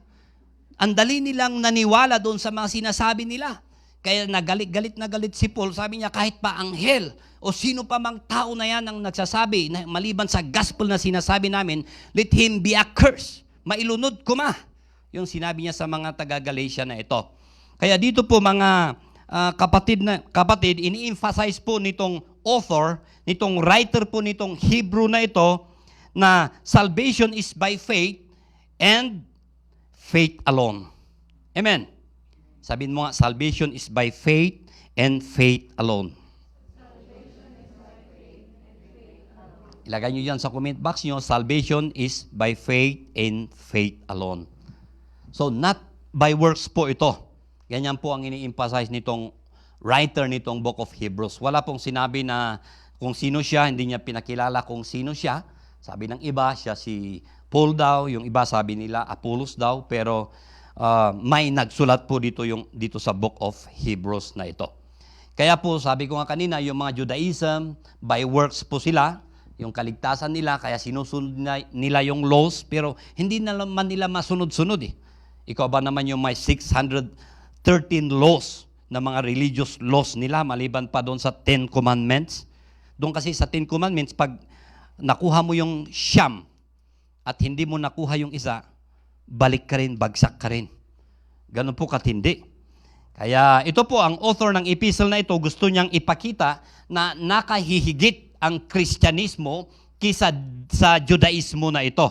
Ang dali nilang naniwala doon sa mga sinasabi nila. Kaya galit na galit si Paul. Sabi niya, kahit pa anghel o sino pa mang tao na yan ang nagsasabi, na maliban sa gospel na sinasabi namin, let him be accursed. Mailunod kuma. Yung sinabi niya sa mga taga-Galatia na ito. Kaya dito po mga kapatid, ini-emphasize po nitong author, nitong writer po nitong Hebrew na ito, na salvation is by faith and faith alone. Amen. Sabihin mo nga, salvation is by faith and faith alone. Ilagay nyo yan sa comment box nyo, salvation is by faith and faith alone. So, not by works po ito. Ganyan po ang ini-emphasize nitong writer nitong Book of Hebrews. Wala pong sinabi na kung sino siya, hindi niya pinakilala kung sino siya. Sabi ng iba, siya si Paul daw, yung iba sabi nila Apollos daw, pero may nagsulat po dito sa Book of Hebrews na ito. Kaya po, sabi ko nga kanina, yung mga Judaism, by works po sila, yung kaligtasan nila, kaya sinusunod nila yung laws, pero hindi naman nila masunod-sunod eh. Ikaw ba naman yung may 613 laws na mga religious laws nila, maliban pa doon sa 10 Commandments? Doon kasi sa 10 Commandments, pag nakuha mo yung siyam at hindi mo nakuha yung isa, balik ka rin, bagsak ka rin. Ganun po katindi. Kaya ito po, ang author ng epistle na ito, gusto niyang ipakita na nakahihigit ang Kristyanismo kisa sa Judaismo na ito.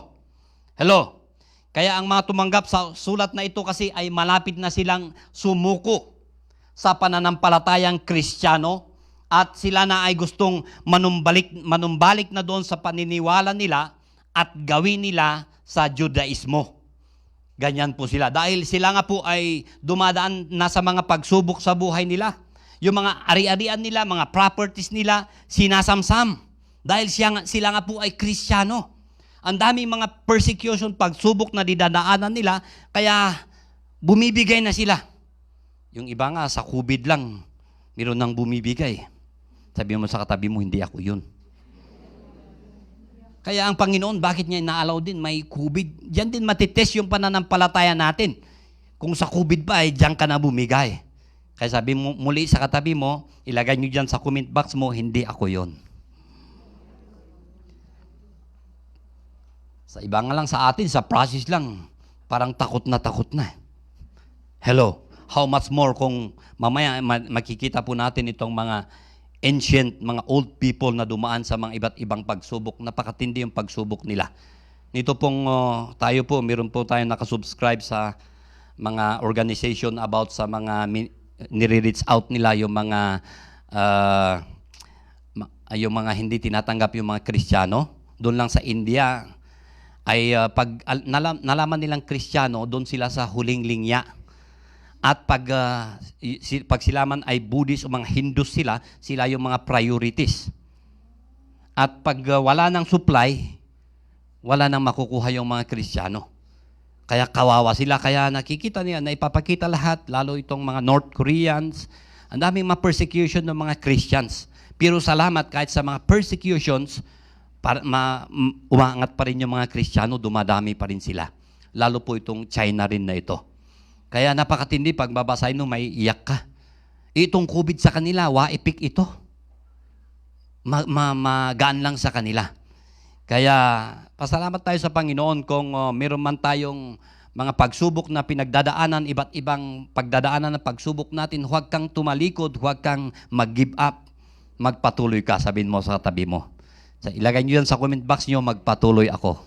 Hello? Kaya ang mga tumanggap sa sulat na ito kasi ay malapit na silang sumuko sa pananampalatayang Kristiyano at sila na ay gustong manumbalik na doon sa paniniwala nila at gawin nila sa Judaismo. Ganyan po sila. Dahil sila nga po ay dumadaan na sa mga pagsubok sa buhay nila. Yung mga ari-arian nila, mga properties nila, sinasamsam. Dahil sila nga po ay Kristiyano. Ang daming mga persecution, pagsubok na didadaanan nila, kaya bumibigay na sila. Yung iba nga, sa COVID lang, meron nang bumibigay. Sabi mo sa katabi mo, hindi ako yun. Kaya ang Panginoon, bakit niya inaalaw din? May COVID. Diyan din matitest yung pananampalataya natin. Kung sa COVID ba, diyan ka na bumigay. Kaya sabi mo, muli sa katabi mo, ilagay nyo diyan sa comment box mo, hindi ako yon. Sa iba nga lang sa atin, sa process lang, parang takot na. Hello? How much more kung mamaya makikita po natin itong mga ancient, mga old people na dumaan sa mga iba't ibang pagsubok. Napakatindi yung pagsubok nila. Nito pong tayo po, meron po tayo nakasubscribe sa mga organization about sa mga nire-reach out nila yung mga hindi tinatanggap yung mga Kristiyano. Doon lang sa India, ay nalaman nilang Kristiyano, doon sila sa huling linya. At pag sila man ay Buddhist o mga Hindus sila yung mga priorities. At pag wala ng supply, wala nang makukuha yung mga Kristiyano. Kaya kawawa sila, kaya nakikita niya na ipapakita lahat, lalo itong mga North Koreans, ang daming mga persecution ng mga Christians. Pero salamat, kahit sa mga persecutions, umaangat pa rin yung mga Kristiyano, dumadami pa rin sila. Lalo po itong China rin na ito. Kaya napakatindi, pag babasahin mo, may iyak ka. Itong COVID sa kanila, waipik ito. Magaan lang sa kanila. Kaya pasalamat tayo sa Panginoon kung meron man tayong mga pagsubok na pinagdadaanan, iba't ibang pagdadaanan ng pagsubok natin, huwag kang tumalikod, huwag kang mag-give up, magpatuloy ka, sabihin mo sa tabi mo. So, ilagay nyo yan sa comment box nyo, magpatuloy ako.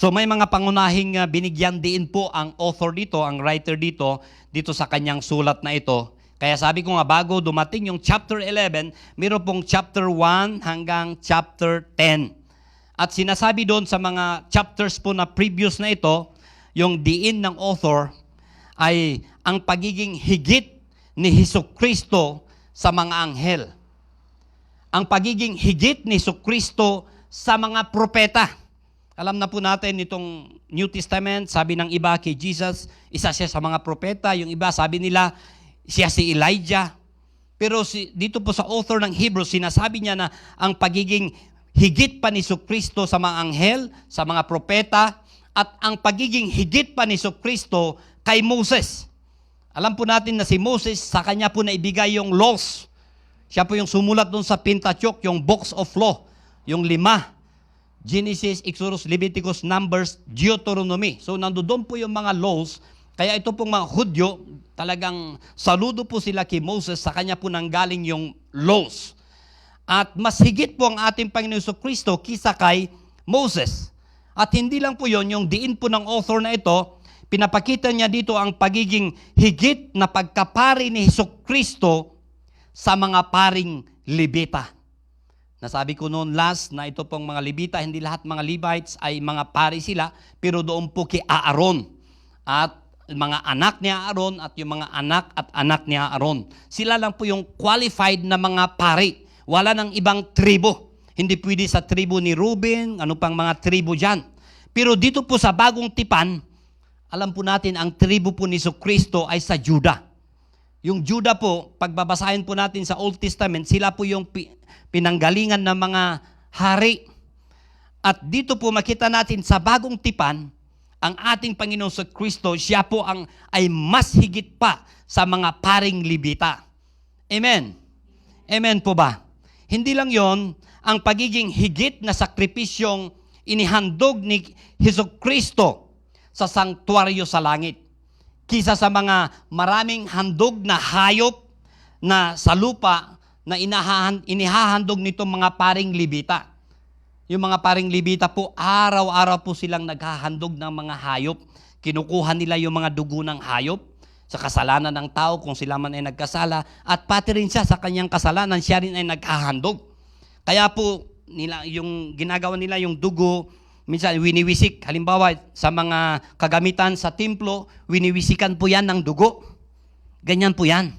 So may mga pangunahing binigyan din po ang author dito, ang writer dito sa kanyang sulat na ito. Kaya sabi ko nga, bago dumating yung chapter 11, meron pong chapter 1 hanggang chapter 10. At sinasabi doon sa mga chapters po na previous na ito, yung diin ng author ay ang pagiging higit ni Hesukristo sa mga anghel. Ang pagiging higit ni Hesukristo sa mga propeta. Alam na po natin itong New Testament, sabi ng iba kay Jesus, isa siya sa mga propeta. Yung iba sabi nila, siya si Elijah. Pero dito po sa author ng Hebrews, sinasabi niya na ang pagiging higit pa ni Hesukristo sa mga anghel, sa mga propeta, at ang pagiging higit pa ni Hesukristo kay Moses. Alam po natin na si Moses, sa kanya po naibigay yung laws. Siya po yung sumulat doon sa Pentateuch, yung Books of Law, yung 5. Genesis, Exodus, Leviticus, Numbers, Deuteronomy. So nandoon po yung mga laws. Kaya ito pong mga Hudyo, talagang saludo po sila kay Moses, sa kanya po nanggaling yung laws. At mas higit po ang ating Panginoon Jesucristo kisa kay Moses. At hindi lang po yon, yung diin po ng author na ito, pinapakita niya dito ang pagiging higit na pagkapari ni Jesucristo sa mga paring Levita. Nasabi ko noon last na ito pong mga Levita, hindi lahat mga Levites ay mga pari sila, pero doon po kay Aaron. At mga anak ni Aaron at yung mga anak at anak ni Aaron. Sila lang po yung qualified na mga pari. Wala nang ibang tribo. Hindi pwede sa tribo ni Reuben, ano pang mga tribo dyan. Pero dito po sa bagong tipan, alam po natin ang tribo po ni Jesucristo ay sa Judah. Yung Judah po, pagbabasahin po natin sa Old Testament, sila po yung pinanggalingan ng mga hari. At dito po makita natin sa bagong tipan, ang ating Panginoon sa Kristo, siya po ay mas higit pa sa mga paring Levita. Amen? Amen po ba? Hindi lang yon, ang pagiging higit na sakripisyong inihandog ni Hesukristo sa sanktuaryo sa langit. Kisa sa mga maraming handog na hayop na sa lupa na inihahandog nitong mga paring Levita. Yung mga paring Levita po, araw-araw po silang naghahandog ng mga hayop. Kinukuha nila yung mga dugo ng hayop sa kasalanan ng tao kung sila man ay nagkasala. At pati rin siya sa kanyang kasalanan, siya rin ay naghahandog. Kaya po, yung ginagawa nila yung dugo, minsan winiwisik. Halimbawa, sa mga kagamitan sa templo, winiwisikan po yan ng dugo. Ganyan po yan.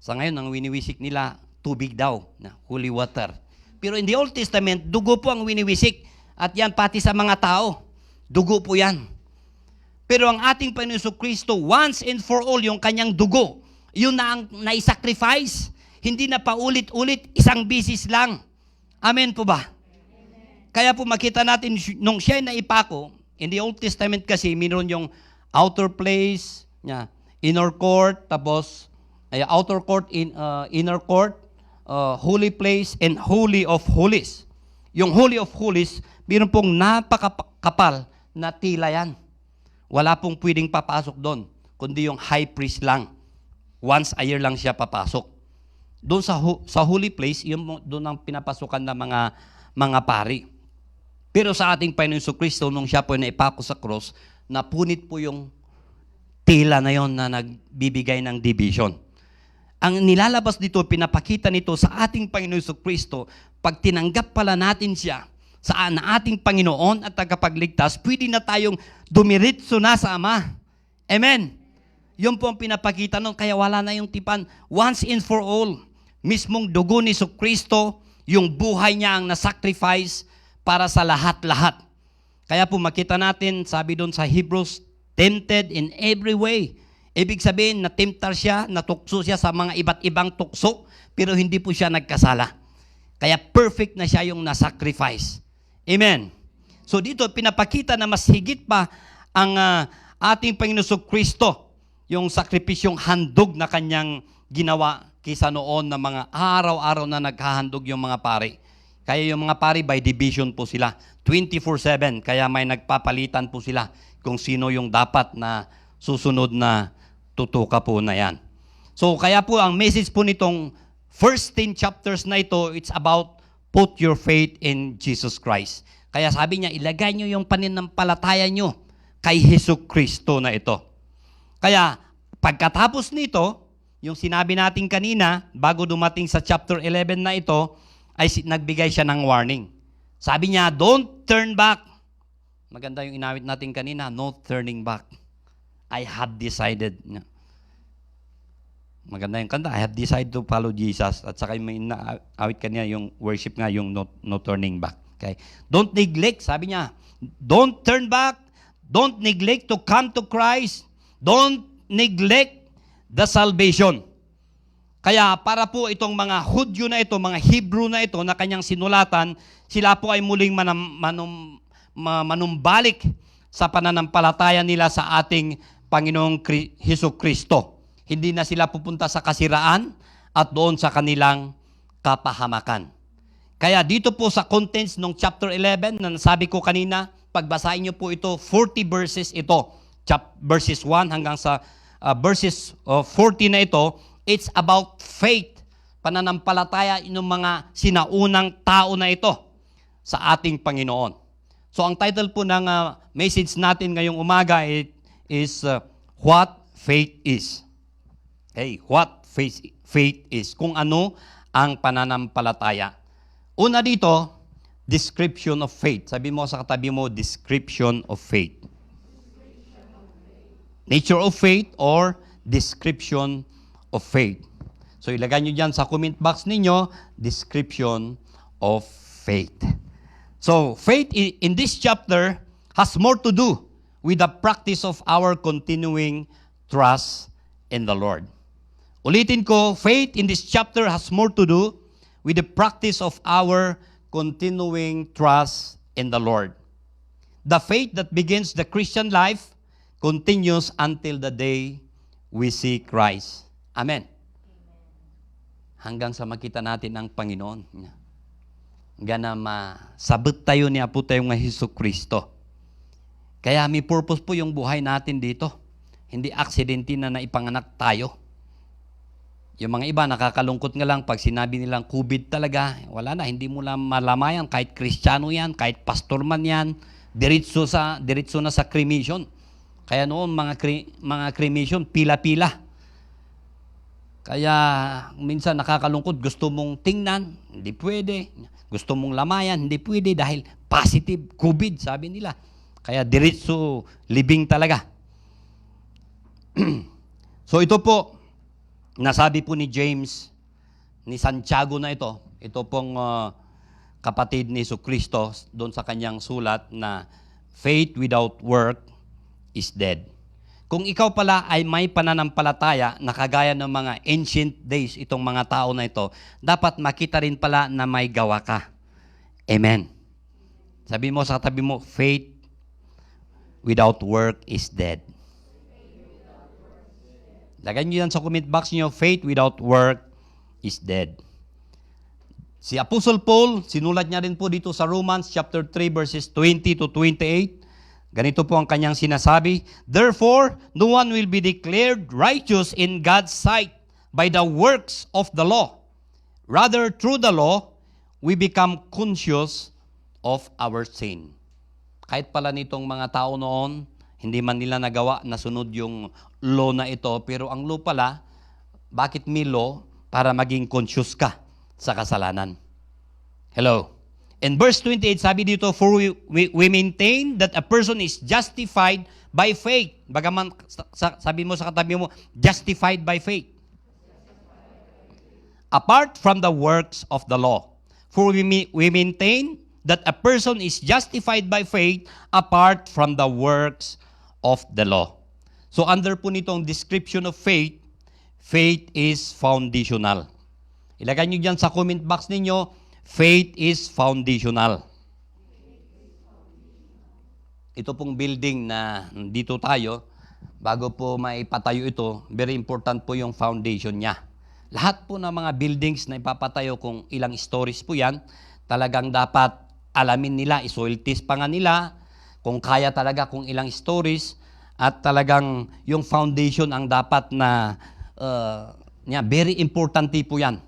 Sa ngayon, ang winiwisik nila, tubig daw, na holy water. Pero in the Old Testament, dugo po ang winiwisik. At yan pati sa mga tao. Dugo po yan. Pero ang ating Panginoon Jesucristo, once and for all, yung kanyang dugo, yun na ang naisacrifice. Hindi na paulit-ulit, isang bisis lang. Amen po ba? Kaya po makita natin, nung siya na ipako, in the Old Testament kasi, mayroon yung outer place, inner court, tapos outer court, inner court, holy place, and holy of holies. Yung holy of holies, mayroon pong napakapal na tila yan. Wala pong pwedeng papasok doon, kundi yung high priest lang. Once a year lang siya papasok. Doon sa holy place, doon ang pinapasukan ng mga pari. Pero sa ating Panginoon Jesucristo, nung siya po naipako sa cross, napunit po yung tila na yon na nagbibigay ng division. Ang nilalabas dito, pinapakita nito sa ating Panginoon Jesucristo, pag tinanggap pala natin siya saan na ating Panginoon at tagapagligtas, pwede na tayong dumiritso na sa Ama. Amen. Yun po ang pinapakita nun, kaya wala na yung tipan. Once and for all, mismong dugo ni Kristo, yung buhay niya ang nasacrifice para sa lahat-lahat. Kaya po makita natin, sabi doon sa Hebrews, tempted in every way. Ibig sabihin, natemtar siya, natukso siya sa mga iba't ibang tukso, pero hindi po siya nagkasala. Kaya perfect na siya yung nasacrifice. Amen. So dito, pinapakita na mas higit pa ang ating Panginoon Kristo, yung sakripisyong handog na kanyang ginawa kaysa noon na mga araw-araw na naghahandog yung mga pari. Kaya yung mga pari, by division po sila. 24/7, kaya may nagpapalitan po sila kung sino yung dapat na susunod na tutuka po na yan. So kaya po ang message po nitong first 10 chapters na ito, it's about put your faith in Jesus Christ. Kaya sabi niya, ilagay niyo yung pananampalataya niyo kay Hesus Kristo na ito. Kaya pagkatapos nito, yung sinabi natin kanina, bago dumating sa chapter 11 na ito, ay nagbigay siya ng warning. Sabi niya, don't turn back. Maganda yung inawit natin kanina, no turning back. I have decided. Maganda yung kanta, I have decided to follow Jesus. At saka may inaawit kanina yung worship nga, yung no turning back. Okay? Don't neglect, sabi niya, don't turn back. Don't neglect to come to Christ. Don't neglect the salvation. Kaya para po itong mga Hudyo na ito, mga Hebrew na ito na kanyang sinulatan, sila po ay muling manumbalik sa pananampalataya nila sa ating Panginoong Hesus Kristo. Hindi na sila pupunta sa kasiraan at doon sa kanilang kapahamakan. Kaya dito po sa contents ng chapter 11 na nasabi ko kanina, pagbasahin niyo po ito, 40 verses ito. Verses 1 hanggang sa verses 40 na ito, it's about faith, pananampalataya ng mga sinaunang tao na ito sa ating Panginoon. So ang title po ng message natin ngayong umaga is What Faith Is. Hey, what faith is. Kung ano ang pananampalataya. Una dito, description of faith. Sabi mo sa katabi mo, description of faith. Nature of faith or description of faith. So ilagay nyo dyan sa comment box ninyo, description of faith. So faith in this chapter has more to do with the practice of our continuing trust in the Lord. Ulitin ko, faith in this chapter has more to do with the practice of our continuing trust in the Lord. The faith that begins the Christian life continues until the day we see Christ. Amen. Hanggang sa makita natin ang Panginoon. Hanggang na masabot tayo niya po tayo nga Hesus Kristo. Kaya may purpose po yung buhay natin dito. Hindi aksidente na naipanganak tayo. Yung mga iba, nakakalungkot nga lang pag sinabi nilang COVID talaga, wala na, hindi mo lang malamayan, kahit Kristiyano yan, kahit pastor man yan, diretso na sa cremation. Kaya noon, mga cremation, pila-pila. Kaya minsan nakakalungkot, gusto mong tingnan, hindi pwede. Gusto mong lamayan, hindi pwede dahil positive COVID, sabi nila. Kaya diretso living talaga. So ito po, nasabi po ni James, ni Santiago na ito pong kapatid ni Jesucristo doon sa kanyang sulat na faith without work is dead. Kung ikaw pala ay may pananampalataya na kagaya ng mga ancient days itong mga tao na ito, dapat makita rin pala na may gawa ka. Amen. Sabi mo sa katabi mo, faith without work is dead. Lagyan nyo yan sa comment box nyo, faith without work is dead. Si Apostle Paul, sinulat niya rin po dito sa Romans chapter 3 verses 20 to 28. Ganito po ang kanyang sinasabi, therefore, no one will be declared righteous in God's sight by the works of the law. Rather, through the law, we become conscious of our sin. Kahit pala nitong mga tao noon, hindi man nila nagawa na sunod yung law na ito, pero ang law pala, bakit may law? Para maging conscious ka sa kasalanan. Hello? In verse 28, sabi dito, for we maintain that a person is justified by faith. Bagaman, sabi mo sa katabi mo, justified by faith. Apart from the works of the law. For we maintain that a person is justified by faith apart from the works of the law. So under po nitong description of faith, faith is foundational. Ilagay nyo dyan sa comment box ninyo, faith is foundational. Ito pong building na dito tayo, bago po maipatayo ito, very important po yung foundation niya. Lahat po ng mga buildings na ipapatayo, kung ilang stories po yan, talagang dapat alamin nila, i-soil test pa nga nila, kung kaya talaga kung ilang stories, at talagang yung foundation ang dapat na, very importante po yan.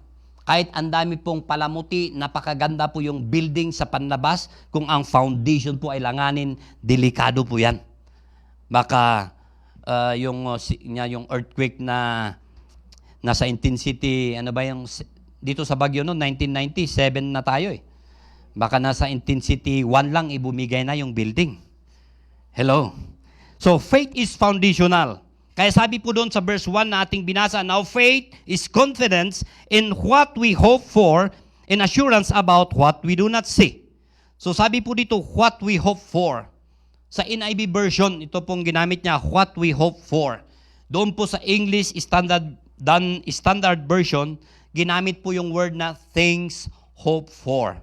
Kahit ang dami pong palamuti, napakaganda po yung building sa panlabas, kung ang foundation po ay langanin, delikado po yan. Baka yung earthquake na nasa intensity, dito sa Baguio no, 1997 na tayo eh. Baka nasa intensity 1 lang, ibumigay na yung building. Hello? So, faith is foundational. Kaya sabi po doon sa verse 1 na ating binasa, now faith is confidence in what we hope for and assurance about what we do not see. So sabi po dito, what we hope for. Sa NIV version, ito pong ginamit niya, what we hope for. Doon po sa English standard version, ginamit po yung word na things hope for.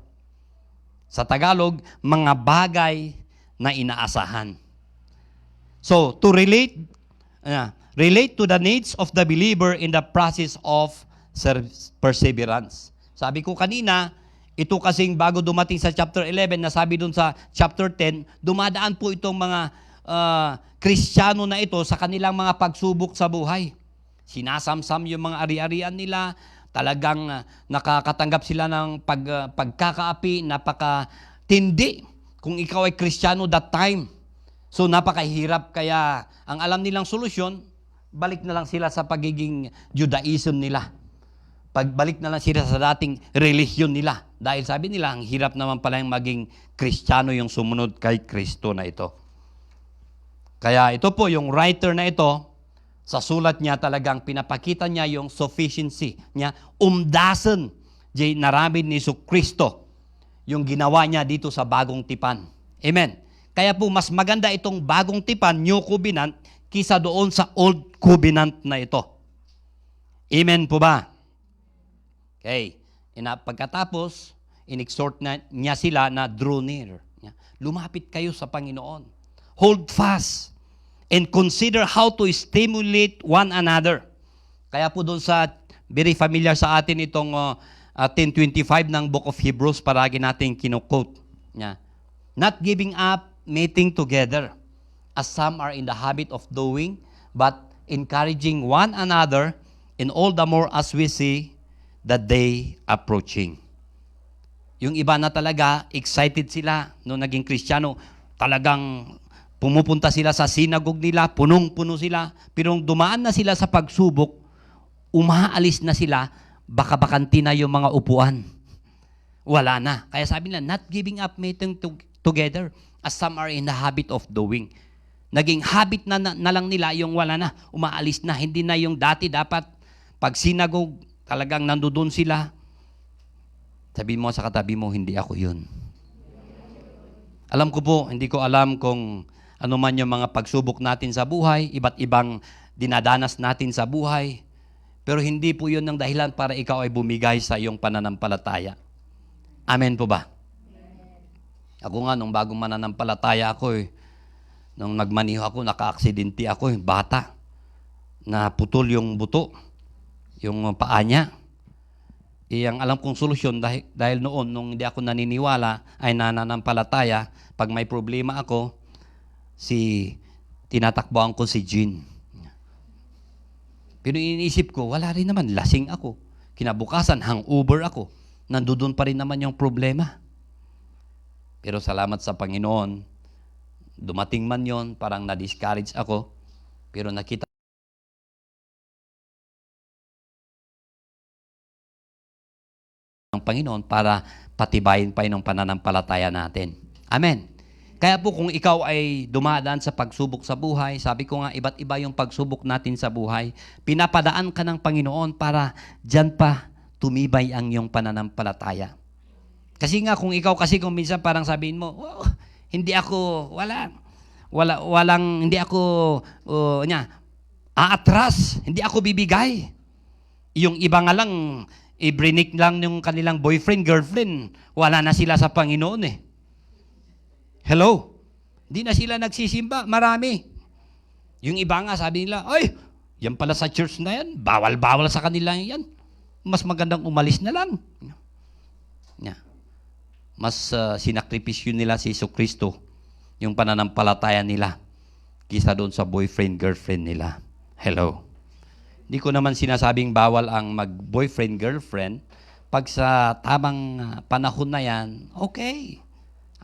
Sa Tagalog, mga bagay na inaasahan. So, to relate to the needs of the believer in the process of perseverance. Sabi ko kanina, ito kasing bago dumating sa chapter 11, na sabi dun sa chapter 10, dumadaan po itong mga Kristiyano na ito sa kanilang mga pagsubok sa buhay. Sinasamsam yung mga ari-arian nila, talagang nakakatanggap sila ng pagkakaapi, napakatindi kung ikaw ay Kristiyano that time. So napakahirap, kaya ang alam nilang solusyon, balik na lang sila sa pagiging Judaism nila. Pagbalik na lang sila sa dating relihiyon nila. Dahil sabi nila, ang hirap naman pala yung maging Kristiyano, yung sumunod kay Kristo na ito. Kaya ito po, yung writer na ito, sa sulat niya talagang pinapakita niya yung sufficiency niya, umdasan jay naramid ni Kristo, yung ginawa niya dito sa bagong tipan. Amen. Kaya po, mas maganda itong bagong tipan, New Covenant, kisa doon sa Old Covenant na ito. Amen po ba? Okay. Pagkatapos, in-exhort niya sila na draw near. Lumapit kayo sa Panginoon. Hold fast and consider how to stimulate one another. Kaya po doon sa, very familiar sa atin itong 10:25 ng Book of Hebrews, paragi natin kinukote. Not giving up, meeting together, as some are in the habit of doing, but encouraging one another, and all the more as we see the day approaching. Yung iba na talaga, excited sila nung naging Kristiyano, talagang pumupunta sila sa synagogue nila, punong-puno sila, pero dumaan na sila sa pagsubok, umaalis na sila, baka bakanti na yung mga upuan. Wala na. Kaya sabi nila, not giving up, meeting together, as some are in the habit of doing. Naging habit na lang nila yung wala na, umaalis na, hindi na yung dati dapat pag synagogue, talagang nandoon sila. Sabi mo sa katabi mo, hindi ako yun. Alam ko po, hindi ko alam kung ano man yung mga pagsubok natin sa buhay, iba't ibang dinadanas natin sa buhay, pero hindi po yun ang dahilan para ikaw ay bumigay sa iyong pananampalataya. Amen po ba? Ako nga, nung bagong mananampalataya ako, nung nagmaniho ako, naka-aksidente ako, bata, naputol yung buto, yung paa niya. Ang alam kong solusyon, dahil noon, nung hindi ako naniniwala, ay nananampalataya, pag may problema ako, tinatakbuhan ko si Jean. Pero iniisip ko, wala rin naman, lasing ako. Kinabukasan, hangover ako. Nandoon pa rin naman yung problema. Pero salamat sa Panginoon, dumating man yon, parang na-discourage ako, pero nakita ng Panginoon para patibayin pa yung pananampalataya natin. Amen. Kaya po kung ikaw ay dumadaan sa pagsubok sa buhay, sabi ko nga iba't iba yung pagsubok natin sa buhay, pinapadaan ka ng Panginoon para dyan pa tumibay ang iyong pananampalataya. Kasi nga kung ikaw kasi kung minsan parang sabihin mo, oh, hindi ako, hindi ako, aatras, hindi ako bibigay. Yung iba nga lang, ibrinik lang yung kanilang boyfriend, girlfriend, wala na sila sa Panginoon eh. Hello? Hindi na sila nagsisimba. Marami. Yung iba nga, sabi nila, ay, yan pala sa church na yan. Bawal-bawal sa kanila yan. Mas magandang umalis na lang. Yeah. Mas sinakripisyo nila si Jesucristo, yung pananampalataya nila, kisa doon sa boyfriend, girlfriend nila. Hello? Hindi ko naman sinasabing bawal ang mag-boyfriend, girlfriend. Pag sa tamang panahon na yan, okay.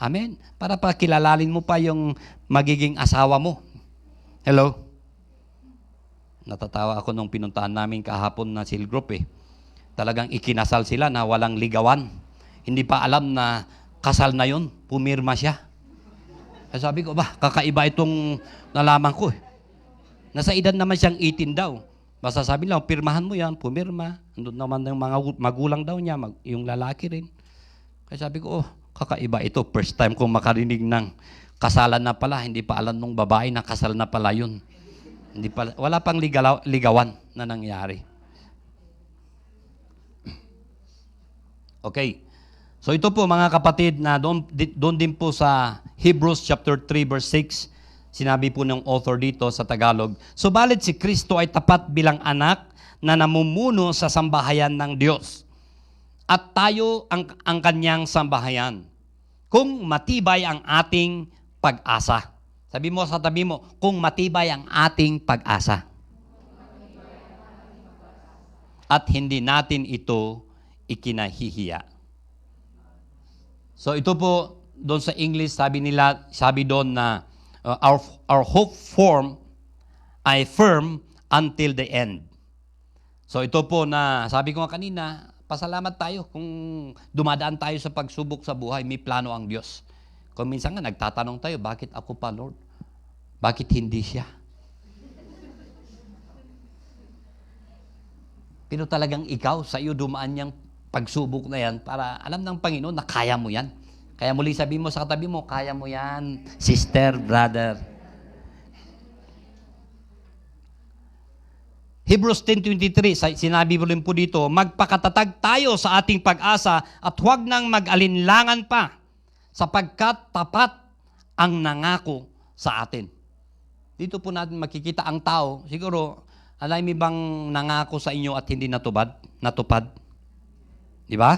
Amen. Para pakilalalin mo pa yung magiging asawa mo. Hello? Natatawa ako nung pinuntahan namin kahapon na Seal Group eh. Talagang ikinasal sila na walang ligawan. Hindi pa alam na kasal na yun. Pumirma siya. Kaya sabi ko, kakaiba itong nalaman ko eh. Nasa edad naman siyang 18 daw. Basta sabi lang, pirmahan mo yan, pumirma. Andun naman ng mga magulang daw niya, yung lalaki rin. Kaya sabi ko, kakaiba ito. First time kong makarinig ng kasalan na pala. Hindi pa alam nung babae na kasal na pala yun. Wala pang ligawan na nangyari. Okay. So ito po mga kapatid na doon din po sa Hebrews chapter 3 verse 6, sinabi po ng author dito sa Tagalog, subalit si Kristo ay tapat bilang anak na namumuno sa sambahayan ng Diyos. At tayo ang kanyang sambahayan. Kung matibay ang ating pag-asa. Sabi mo sa tabi mo, kung matibay ang ating pag-asa. At hindi natin ito ikinahihiya. So ito po, doon sa English, sabi doon na, our hope ay firm until the end. So ito po na, sabi ko nga kanina, pasalamat tayo kung dumadaan tayo sa pagsubok sa buhay, may plano ang Diyos. Kung minsan nga nagtatanong tayo, bakit ako pa, Lord? Bakit hindi siya? Pero talagang ikaw, sa iyo dumaan niyang pagsubok na yan para alam ng Panginoon na kaya mo yan. Kaya muli sabihin mo sa katabi mo, kaya mo yan, sister, brother. Hebrews 10:23, sinabi mo rin po dito, magpakatatag tayo sa ating pag-asa at huwag nang mag-alinlangan pa sapagkat tapat ang nangako sa atin. Dito po natin makikita ang tao, siguro, alam mo bang nangako sa inyo at hindi natupad? Di ba?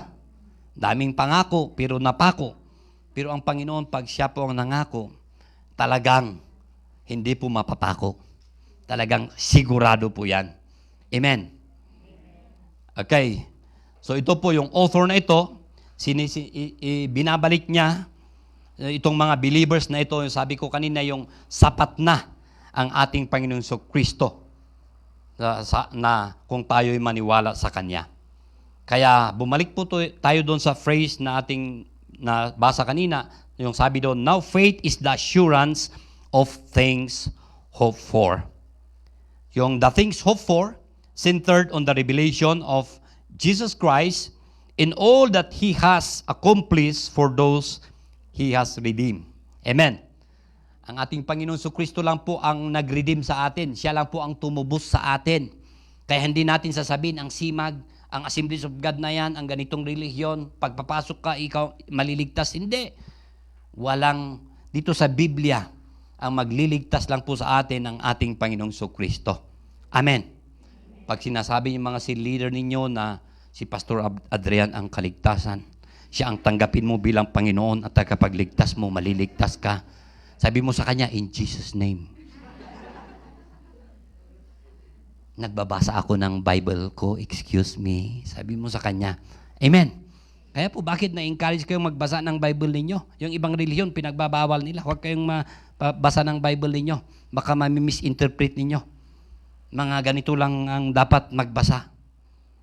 Daming pangako, pero napako. Pero ang Panginoon, pag siya po ang nangako, talagang hindi po mapapako. Talagang sigurado po yan. Amen. Okay. So ito po yung author na ito, binabalik niya itong mga believers na ito, yung sabi ko kanina, yung sapat na ang ating Panginoong Kristo na kung tayo'y maniwala sa Kanya. Kaya bumalik po tayo doon sa phrase na ating nabasa kanina, yung sabi doon, now faith is the assurance of things hoped for. Yung the things hoped for, centered on the revelation of Jesus Christ in all that He has accomplished for those He has redeemed. Amen. Ang ating Panginoon Kristo lang po ang nag-redeem sa atin. Siya lang po ang tumubos sa atin. Kaya hindi natin sasabihin ang simag, ang Assemblies of God na yan, ang ganitong relihiyon, pagpapasok ka, ikaw maliligtas. Hindi. Walang, dito sa Biblia, ang magliligtas lang po sa atin ang ating Panginoong Kristo. Amen. Pag sinasabi yung mga leader ninyo na si Pastor Adrian ang kaligtasan, siya ang tanggapin mo bilang Panginoon at kapag ligtas mo, maliligtas ka. Sabi mo sa kanya, in Jesus' name. Nagbabasa ako ng Bible ko, excuse me. Sabi mo sa kanya, amen. Kaya po, bakit na-encourage kayong magbasa ng Bible ninyo? Yung ibang relihiyon, pinagbabawal nila. Huwag kayong mabasa ng Bible ninyo. Baka mami-misinterpret ninyo. Mga ganito lang ang dapat magbasa.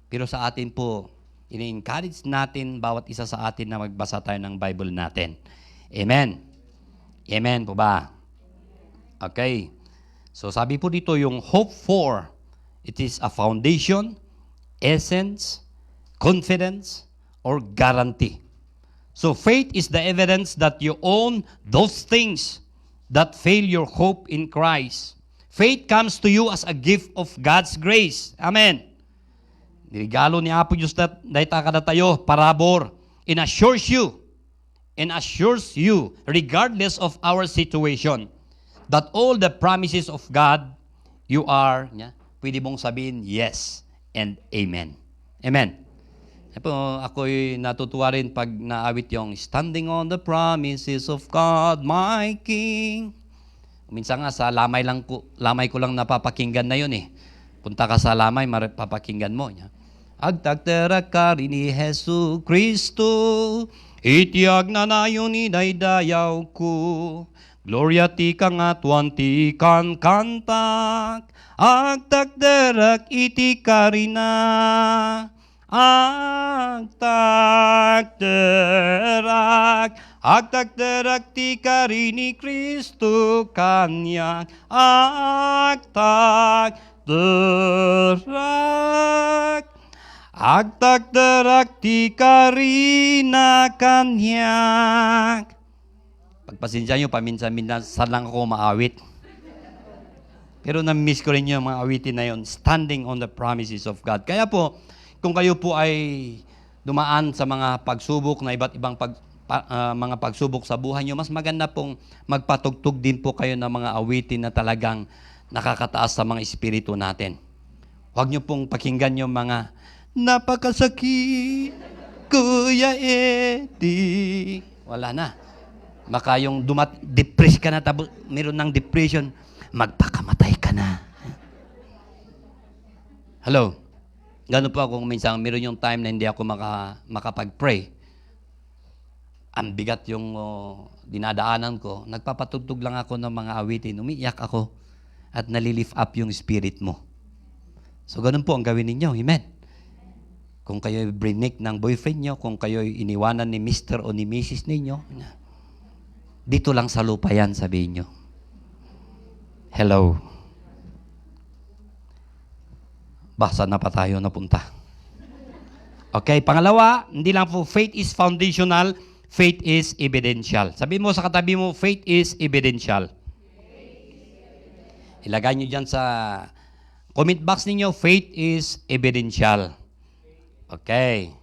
Pero sa atin po, Ini-encourage natin bawat isa sa atin na magbasa tayo ng Bible natin. Amen. Amen po ba? Okay. So sabi po dito yung hope for, it is a foundation, essence, confidence, or guarantee. So faith is the evidence that you own those things that fail your hope in Christ. Faith comes to you as a gift of God's grace. Amen. Nirigalo ni Apo Diyos dahita kada tayo, parabor, and assures you, regardless of our situation, that all the promises of God, you are, pwede mong sabihin, yes and amen. Amen. Ako'y natutuwa rin pag naawit yung standing on the promises of God, my King. Minsan nga sa lamay ko lang napapakinggan na yun eh. Punta ka sa lamay, mapapakinggan mo. Agtagtera ka rin ni Jesu Kristo, itiyag na nayon inaydayaw ko. Gloria ti kang atuan ti kan kantak, agtagterak iti karina. Agtagterak ti karini Kristo kanyak, agtagterak ti karina kanyak. Pagpasensya nyo, paminsan-minsan lang ako maawit. Pero na-miss ko rin yung mga awitin na yun, standing on the promises of God. Kaya po, kung kayo po ay dumaan sa mga pagsubok na iba't ibang mga pagsubok sa buhay nyo, mas maganda pong magpatugtog din po kayo ng mga awitin na talagang nakakataas sa mga espiritu natin. Huwag nyo pong pakinggan yung mga napakasakit, Kuya Eddie. Wala na. Baka yung depress ka na, tapos meron ng depression, magpakamatay ka na. Hello? Gano'n po ako minsan, meron yung time na hindi ako makapag-pray. Ang bigat yung dinadaanan ko. Nagpapatugtog lang ako ng mga awitin. Umiiyak ako at nalilift up yung spirit mo. So gano'n po ang gawin ninyo. Amen. Kung kayo brinik ng boyfriend nyo, kung kayo iniwanan ni Mr. o ni Mrs. ninyo, dito lang sa lupa yan, sabihin nyo. Hello. Basa na pa tayo napunta. Okay, pangalawa, hindi lang po faith is foundational, faith is evidential. Sabihin mo sa katabi mo, faith is evidential. Ilagay nyo dyan sa comment box ninyo, faith is evidential. Okay.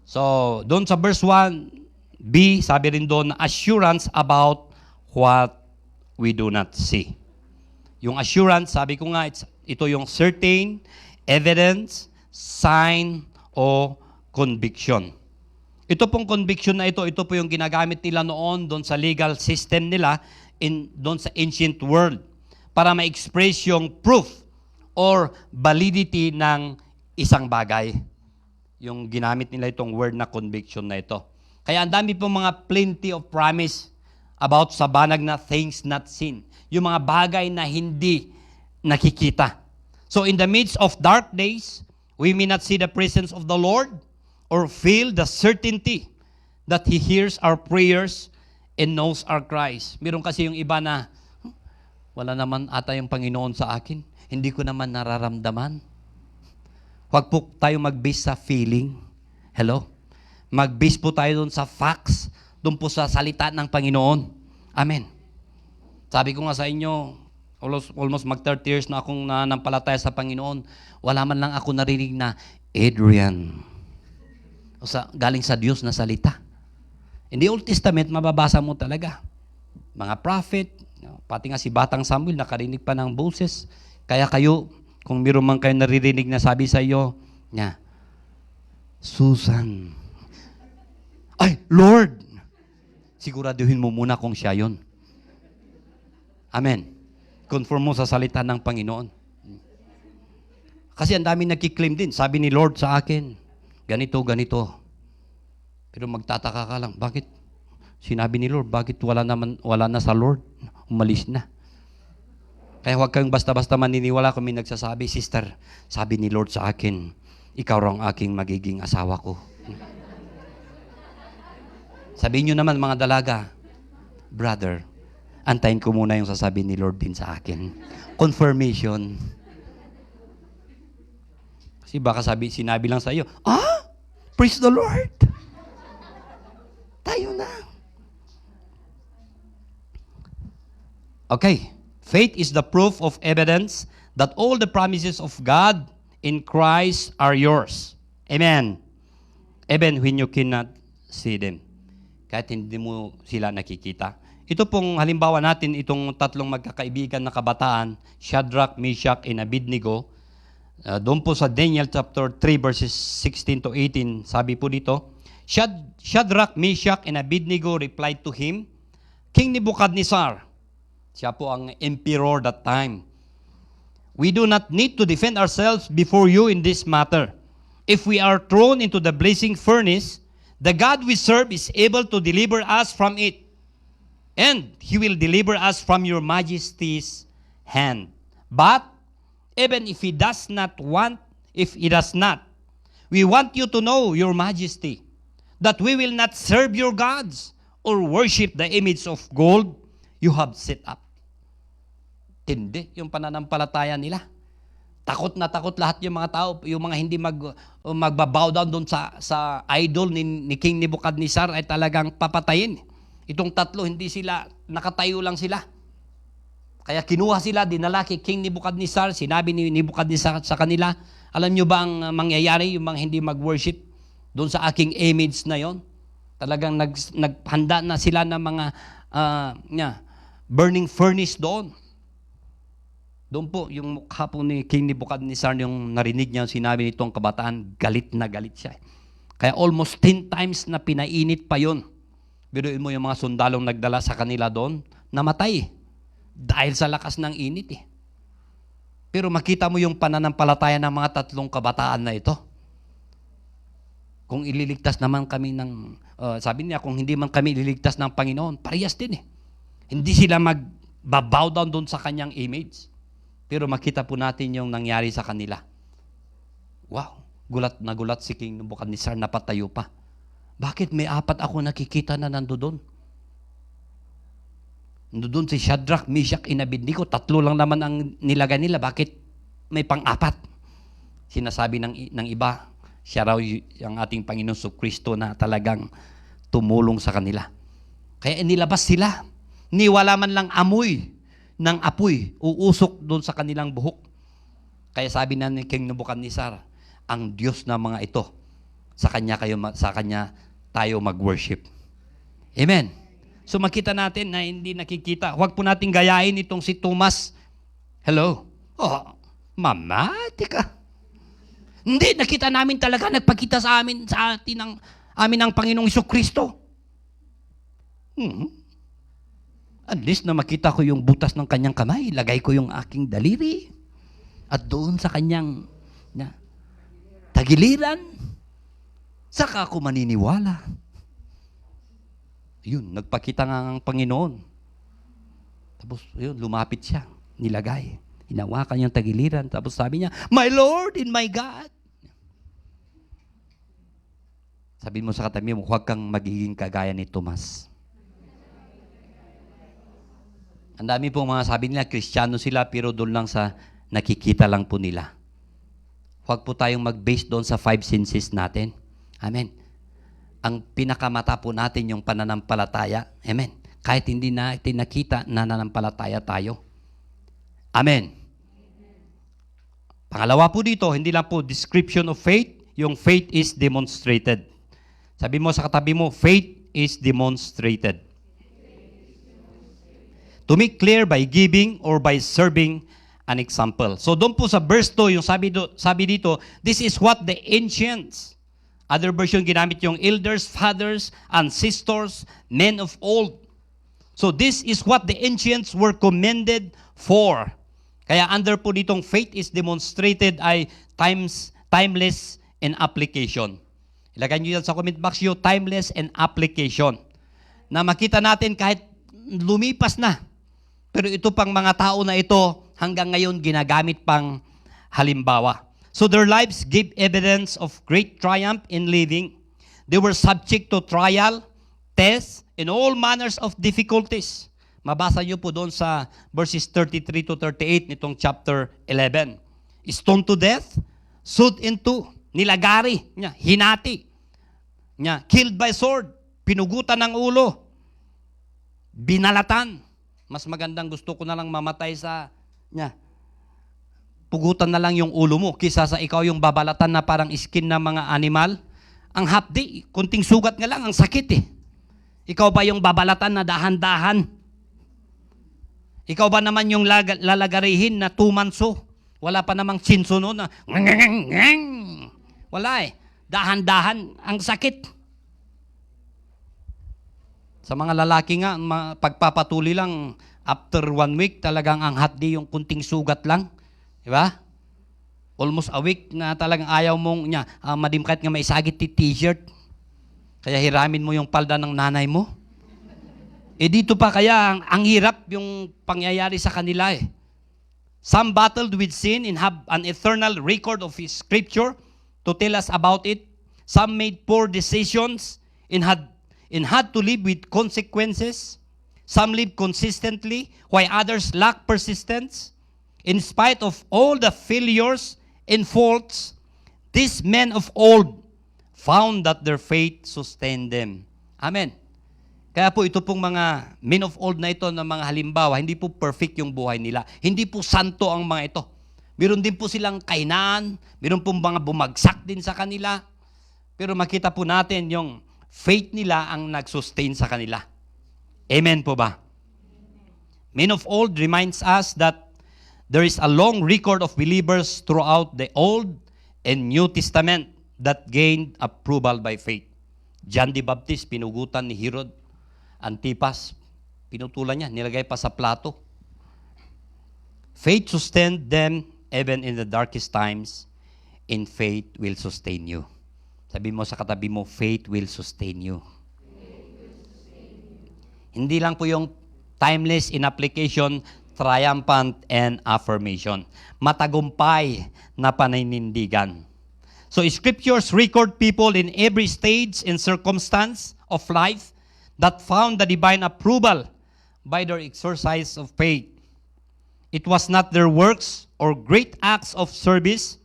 So, doon sa verse 1b, sabi rin doon, assurance about what we do not see. Yung assurance, sabi ko nga, ito yung certain, evidence, sign, o conviction. Ito pong conviction na ito po yung ginagamit nila noon doon sa legal system nila, doon sa ancient world, para ma-express yung proof or validity ng isang bagay. Yung ginamit nila itong word na conviction na ito. Kaya ang dami pong mga plenty of promise about sa banag na things not seen. Yung mga bagay na hindi nakikita. So in the midst of dark days, we may not see the presence of the Lord or feel the certainty that He hears our prayers and knows our cries. Meron kasi yung iba na, wala naman ata yung Panginoon sa akin. Hindi ko naman nararamdaman. Huwag po tayo mag-base sa feeling. Hello? Mag-base po tayo doon sa facts, doon po sa salita ng Panginoon. Amen. Sabi ko nga sa inyo, almost mag-30 years na akong nanampalataya sa Panginoon, wala man lang ako narinig na, Adrian, galing sa Diyos na salita. In the Old Testament, mababasa mo talaga. Mga prophet, pati nga si Batang Samuel, nakarinig pa ng boses. Kaya kayo, kung meron man kayo naririnig na sabi sa iyo, Susan, ay, Lord, siguraduhin mo muna kung siya yun. Amen. Conform mo sa salita ng Panginoon. Kasi ang dami nagkiklaim din. Sabi ni Lord sa akin, ganito, ganito. Pero magtataka ka lang, bakit? Sinabi ni Lord, bakit wala na sa Lord? Umalis na. Kaya huwag kayong basta-basta maniniwala kung may nagsasabi, Sister, sabi ni Lord sa akin, ikaw raw ang aking magiging asawa ko. Sabihin nyo naman mga dalaga, brother, antayin ko muna yung sasabihin ni Lord din sa akin. Confirmation. Kasi baka sinabi lang sa iyo, praise the Lord. Tayo na. Okay. Faith is the proof of evidence that all the promises of God in Christ are yours. Amen. Even when you cannot see them. Kahit hindi mo sila nakikita. Ito pong halimbawa natin, itong tatlong magkakaibigan na kabataan, Shadrach, Meshach, and Abednego. Doon po sa Daniel chapter 3 verses 16 to 18, sabi po dito, Shadrach, Meshach, and Abednego replied to him, King Nebuchadnezzar, siya po ang emperor that time, we do not need to defend ourselves before you in this matter. If we are thrown into the blazing furnace, the God we serve is able to deliver us from it, and He will deliver us from your majesty's hand. But even if He does not, we want you to know, your majesty, that we will not serve your gods or worship the image of gold you have set up. Tindi yung pananampalataya nila. Takot na takot lahat yung mga tao, yung mga hindi magbabow down doon sa idol ni King Nebuchadnezzar ay talagang papatayin. Itong tatlo, hindi sila, nakatayo lang sila. Kaya kinuha sila, dinala kay King Nebuchadnezzar, sinabi ni Nebuchadnezzar sa kanila, alam nyo ba ang mangyayari, yung mga hindi mag-worship doon sa aking image na yon? Talagang naghanda na sila ng mga burning furnace doon. Doon po, yung mukha po ni King Nebuchadnezzar, yung narinig niya, sinabi nitong kabataan, galit na galit siya. Kaya almost 10 times na pinainit pa yon. Biruin mo yung mga sundalong nagdala sa kanila doon, namatay. Dahil sa lakas ng init eh. Pero makita mo yung pananampalataya ng mga tatlong kabataan na ito. Kung ililigtas naman kami ng, sabi niya, kung hindi man kami ililigtas ng Panginoon, parehas din eh. Hindi sila magbabow down doon sa kanyang image. Pero makita po natin yung nangyari sa kanila. Wow, gulat na gulat si King Nebuchadnezzar, napatayo pa. Bakit may 4 ako nakikita na nandoon? Nandoon si Shadrach, Meshach, and Abednego. 3 lang naman ang nilagay nila. Bakit may pang-4? Sinasabi ng iba, siya raw yung ating Panginoon Kristo na talagang tumulong sa kanila. Kaya nilabas sila. Niwala man lang amoy ng apoy, uusok doon sa kanilang buhok. Kaya sabi na ni King Nebuchadnezzar, ang Diyos na mga ito, sa kanya tayo mag-worship. Amen. So makita natin na hindi nakikita. Huwag po nating gayahin itong si Thomas. Hello? Oh, mamati ka. Hindi, nakita namin talaga, nagpakita sa amin ang Panginoong Kristo. At least na makita ko yung butas ng kanyang kamay, lagay ko yung aking daliri. At doon sa kanyang tagiliran, saka ako maniniwala. Yun, nagpakita nga ang Panginoon. Tapos, yun, lumapit siya, nilagay. Hinawakan yung tagiliran, tapos sabi niya, My Lord and my God. Sabihin mo sa katabi mo, huwag kang magiging kagaya ni Tomas. Ang dami pong mga sabi nila, Kristiyano sila, pero doon lang sa nakikita lang po nila. Huwag po tayong mag-base doon sa 5 senses natin. Amen. Ang pinakamata po natin yung pananampalataya. Amen. Kahit hindi natin nakita, nananampalataya tayo. Amen. Pangalawa po dito, hindi lang po description of faith, yung faith is demonstrated. Sabi mo sa katabi mo, faith is demonstrated. To make clear by giving or by serving an example. So doon po sa verse 2, yung sabi dito, this is what the ancients, other version ginamit yung elders, fathers, ancestors, men of old. So this is what the ancients were commended for. Kaya under po ditong faith is demonstrated ay timeless in application. Ilagay nyo yan sa comment box yung timeless and application. Na makita natin kahit lumipas na, pero ito pang mga tao na ito, hanggang ngayon ginagamit pang halimbawa. So their lives give evidence of great triumph in living. They were subject to trial, tests, and all manners of difficulties. Mabasa niyo po doon sa verses 33 to 38 nitong chapter 11. Stoned to death, sewed into, nilagari, niya, hinati, niya, killed by sword, pinugutan ng ulo, binalatan. Mas magandang gusto ko na lang mamatay sa, niya, pugutan na lang yung ulo mo kisa sa ikaw yung babalatan na parang skin ng mga animal. Ang hapdi, kunting sugat nga lang, ang sakit eh. Ikaw ba yung babalatan na dahan-dahan? Ikaw ba naman yung lalagarihin na tumanso? Wala pa namang sinsuno na wala eh. Dahan-dahan, ang sakit. Sa mga lalaki nga, pagpapatuli lang, after 1 week, talagang ang hapdi yung kunting sugat lang. Diba? Almost a week na talagang ayaw mong madim kahit nga may sagit t-shirt. Kaya hiramin mo yung palda ng nanay mo. Dito pa kaya ang hirap yung pangyayari sa kanila eh. Some battled with sin and have an eternal record of His Scripture to tell us about it. Some made poor decisions and had to live with consequences. Some lived consistently, while others lacked persistence. In spite of all the failures and faults, these men of old found that their faith sustained them. Amen. Kaya po ito pong mga men of old na ito na mga halimbawa, hindi po perfect yung buhay nila. Hindi po santo ang mga ito. Meron din po silang kainaan, meron pong mga bumagsak din sa kanila. Pero makita po natin yung faith nila ang nag-sustain sa kanila. Amen po ba? Men of old reminds us that there is a long record of believers throughout the Old and New Testament that gained approval by faith. John the Baptist, pinugutan ni Herod. Antipas, pinutulan niya, nilagay pa sa plato. Faith sustained them even in the darkest times, and faith will sustain you. Sabi mo sa katabi mo, faith will sustain you. Hindi lang po yung timeless in application, triumphant and affirmation. Matagumpay na paninindigan. So scriptures record people in every stage and circumstance of life that found the divine approval by their exercise of faith. It was not their works or great acts of service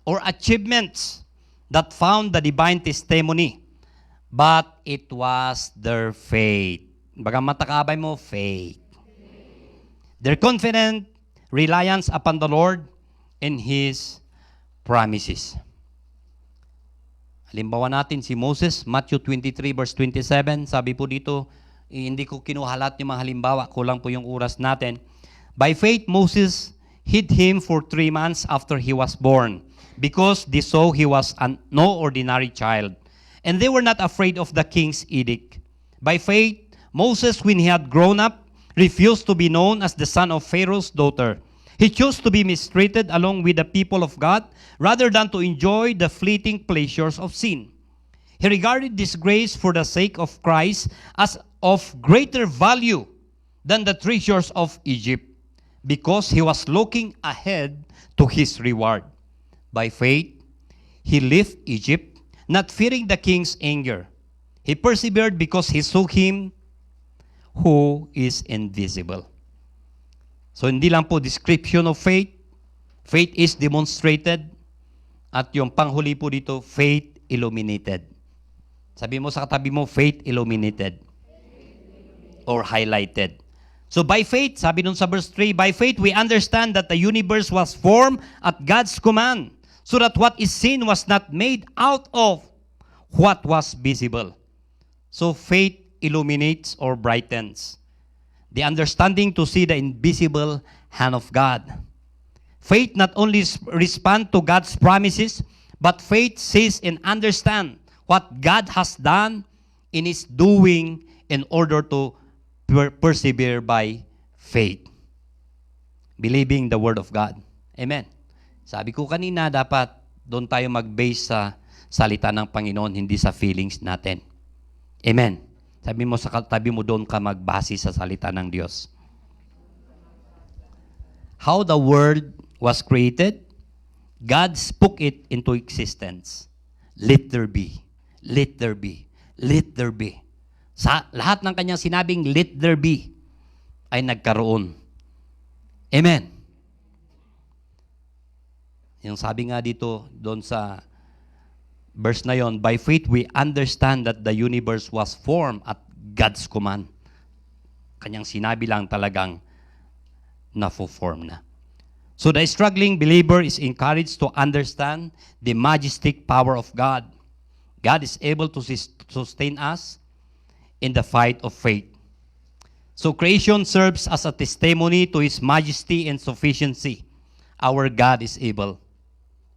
or achievements that found the divine testimony, but it was their faith. Baga matakabay mo, faith. Their confident reliance upon the Lord and His promises. Halimbawa natin si Moses, Matthew 23 verse 27, sabi po dito, hindi ko kinuhalat yung mga halimbawa, kulang po yung oras natin. By faith, Moses hid him for 3 months after he was born, because they saw he was no ordinary child, and they were not afraid of the king's edict. By faith, Moses, when he had grown up, refused to be known as the son of Pharaoh's daughter. He chose to be mistreated along with the people of God rather than to enjoy the fleeting pleasures of sin. He regarded disgrace for the sake of Christ as of greater value than the treasures of Egypt, because he was looking ahead to his reward. By faith, he left Egypt, not fearing the king's anger. He persevered because he saw him who is invisible. So hindi lang po description of faith. Faith is demonstrated. At yung panghuli po dito, faith illuminated. Sabi mo sa katabi mo, faith illuminated. Or highlighted. So by faith, sabi nun sa verse 3, by faith we understand that the universe was formed at God's command, so that what is seen was not made out of what was visible. So faith illuminates or brightens the understanding to see the invisible hand of God. Faith not only responds to God's promises, but faith sees and understands what God has done and is doing in order to persevere by faith. Believing the Word of God. Amen. Sabi ko kanina, dapat doon tayo mag-base sa salita ng Panginoon, hindi sa feelings natin. Amen. Sabi mo sa katabi mo, doon ka magbase sa salita ng Diyos. How the world was created, God spoke it into existence. Let there be. let there be. Let there be. Sa lahat ng kanyang sinabing, let there be, ay nagkaroon. Amen. Yung sabi nga dito, doon sa verse na yon, by faith we understand that the universe was formed at God's command. Kanyang sinabi lang talagang na-form na. So the struggling believer is encouraged to understand the majestic power of God. God is able to sustain us in the fight of faith. So creation serves as a testimony to His majesty and sufficiency. Our God is able.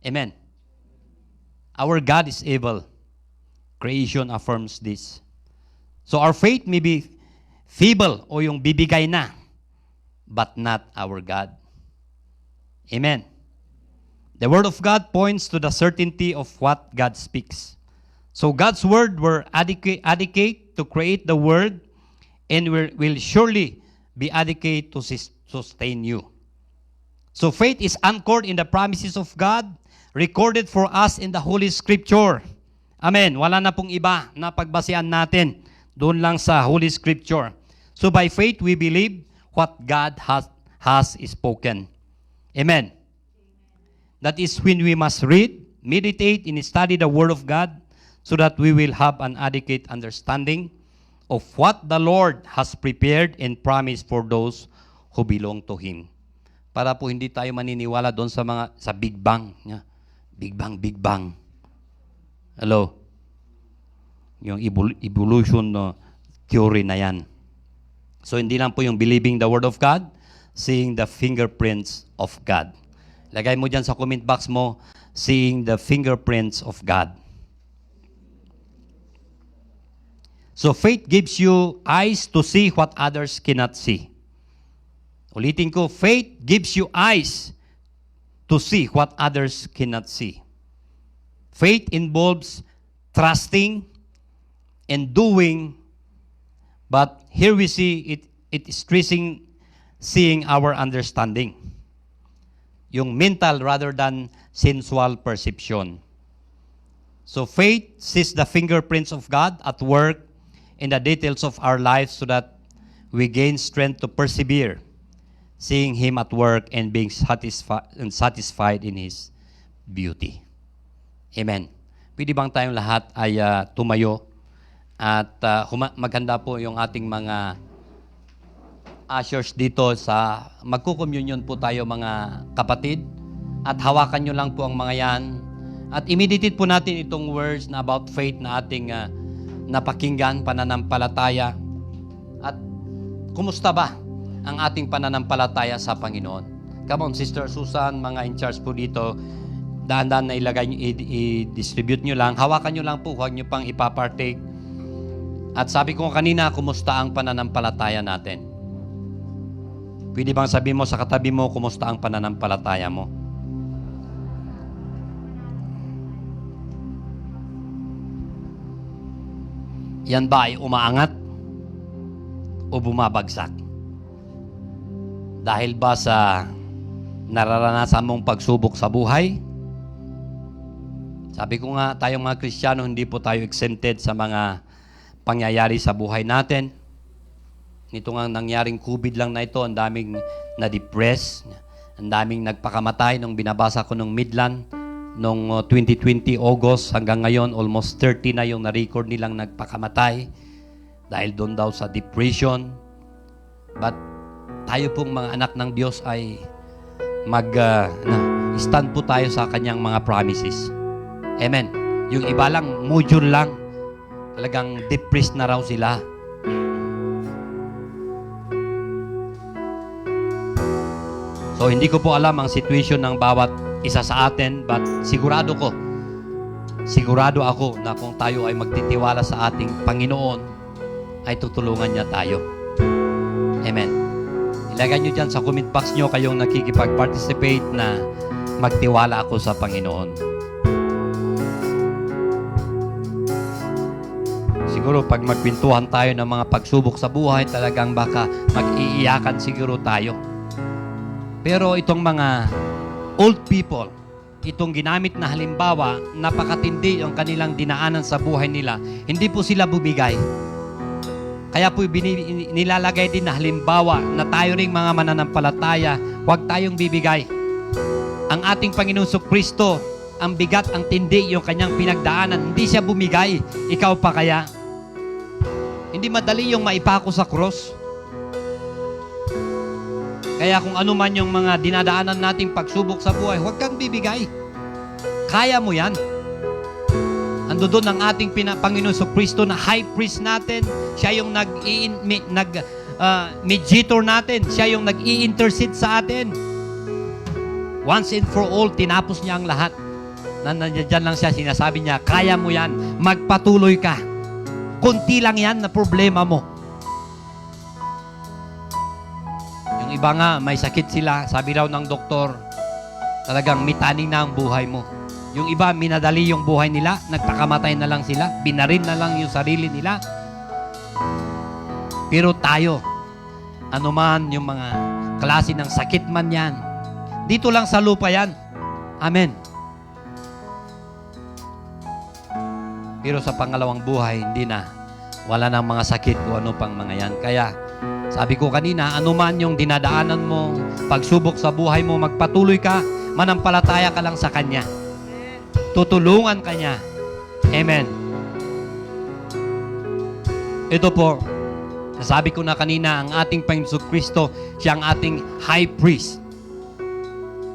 Amen. Our God is able. Creation affirms this. So our faith may be feeble o yung bibigay na, but not our God. Amen. The Word of God points to the certainty of what God speaks. So God's Word were adequate to create the world and will surely be adequate to sustain you. So faith is anchored in the promises of God, recorded for us in the Holy Scripture. Amen. Wala na pong iba na pagbasehan natin. Doon lang sa Holy Scripture. So by faith, we believe what God has spoken. Amen. That is when we must read, meditate, and study the Word of God so that we will have an adequate understanding of what the Lord has prepared and promised for those who belong to Him. Para po hindi tayo maniniwala doon sa Big Bang. Big Bang, Big Bang. Hello? Yung evolution theory na yan. So hindi lang po yung believing the Word of God, seeing the fingerprints of God. Lagay mo dyan sa comment box mo, seeing the fingerprints of God. So faith gives you eyes to see what others cannot see. Ulitin ko, faith gives you eyes to see what others cannot see. Faith involves trusting and doing, but here we see it is stressing seeing our understanding. Yung mental rather than sensual perception. So faith sees the fingerprints of God at work in the details of our lives so that we gain strength to persevere, seeing Him at work and being satisfied in His beauty. Amen. Pwede bang tayong lahat ay tumayo at maghanda po yung ating mga ushers dito sa magkukommunion po tayo mga kapatid at hawakan nyo lang po ang mga yan at imeditate po natin itong words na about faith na ating napakinggan, pananampalataya at kumusta ba ang ating pananampalataya sa Panginoon. Come on, Sister Susan, mga in charge po dito, dahan-dahan na ilagay nyo, i-distribute nyo lang, hawakan nyo lang po, huwag nyo pang ipapartake. At sabi ko kanina, kumusta ang pananampalataya natin? Pwede bang sabihin mo sa katabi mo, kumusta ang pananampalataya mo? Yan ba ay umaangat o bumabagsak? Dahil ba sa nararanasan mong pagsubok sa buhay? Sabi ko nga, tayong mga Kristiyano, hindi po tayo exempted sa mga pangyayari sa buhay natin. Nito nga nangyaring COVID lang na ito, ang daming na-depress, ang daming nagpakamatay nung binabasa ko nung Midland, nung 2020 August hanggang ngayon, almost 30 na yung na-record nilang nagpakamatay dahil doon daw sa depression. But tayo pong mga anak ng Diyos ay stand po tayo sa kanyang mga promises. Amen. Yung iba lang, module lang, talagang depressed na raw sila. So, hindi ko po alam ang situation ng bawat isa sa atin, but sigurado ako na kung tayo ay magtitiwala sa ating Panginoon, ay tutulungan niya tayo. Amen. Ilagay nyo dyan sa comment box nyo kayong nakikipag-participate na magtiwala ako sa Panginoon. Siguro pag magpintuhan tayo ng mga pagsubok sa buhay, talagang baka mag-iiyakan siguro tayo. Pero itong mga old people, itong ginamit na halimbawa, napakatindi yung kanilang dinaanan sa buhay nila. Hindi po sila bumigay. Kaya po nilalagay din na halimbawa na tayo ring mga mananampalataya, huwag tayong bibigay. Ang ating Panginoong Kristo, ang bigat, ang tindi, yung kanyang pinagdaanan, hindi siya bumigay. Ikaw pa kaya? Hindi madali yung maipako sa cross. Kaya kung ano man yung mga dinadaanan nating pagsubok sa buhay, huwag kang bibigay. Kaya mo yan. Ando doon ang ating Panginoon Kristo na high priest natin. Siya yung mediator natin. Siya yung nag-i-intercede sa atin. Once and for all, tinapos niya ang lahat. Nandiyan lang siya, sinasabi niya, kaya mo yan, magpatuloy ka. Kunti lang yan na problema mo. Yung iba nga, may sakit sila, sabi raw ng doktor, talagang mitaning na ang buhay mo. Yung iba, minadali yung buhay nila, nagpakamatay na lang sila, binarin na lang yung sarili nila. Pero tayo, anuman yung mga klase ng sakit man yan, dito lang sa lupa yan. Amen. Pero sa pangalawang buhay, hindi na. Wala nang mga sakit o ano pang mga yan. Kaya, sabi ko kanina, anuman yung dinadaanan mo, pagsubok sa buhay mo, magpatuloy ka, manampalataya ka lang sa Kanya. Tutulungan ka niya. Amen. Ito po, sabi ko na kanina, ang ating Panginoon Kristo, siya ang ating high priest.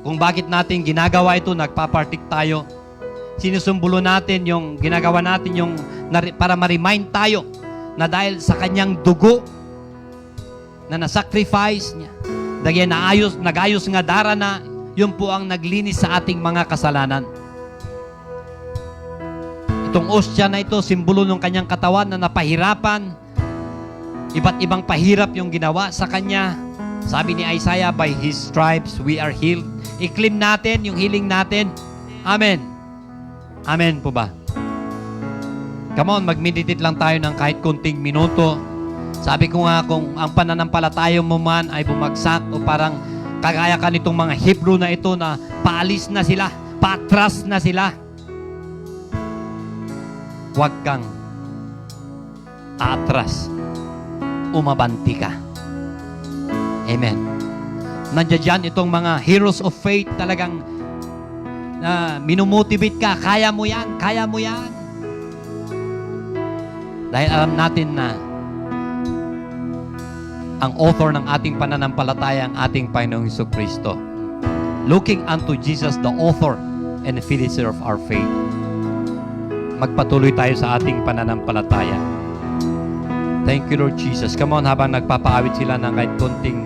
Kung bakit natin ginagawa ito, nagpapartik tayo, sinusumbulo natin yung ginagawa natin yung para ma-remind tayo na dahil sa kanyang dugo na nasacrifice niya, dahil nagayos nga dara na, yun po ang naglinis sa ating mga kasalanan. Itong ostya na ito, simbolo ng kanyang katawan na napahirapan. Iba't ibang pahirap yung ginawa sa kanya. Sabi ni Isaiah, by His stripes we are healed. I-claim natin yung healing natin. Amen. Amen po ba? Come on, mag-meditate lang tayo ng kahit kunting minuto. Sabi ko nga, kung ang pananampalataya mo man ay bumagsak o parang kagaya ka nitong mga Hebrew na ito na paalis na sila, patras na sila, huwag kang atras. Umabanti ka. Amen. Nandiyan dyan itong mga heroes of faith talagang minumotivate ka. Kaya mo yan. Kaya mo yan. Dahil alam natin na ang author ng ating pananampalataya ang ating Panginoong Kristo. Looking unto Jesus, the author and finisher of our faith. Magpatuloy tayo sa ating pananampalataya. Thank you, Lord Jesus. Come on, habang nagpapaawit sila ng kahit konting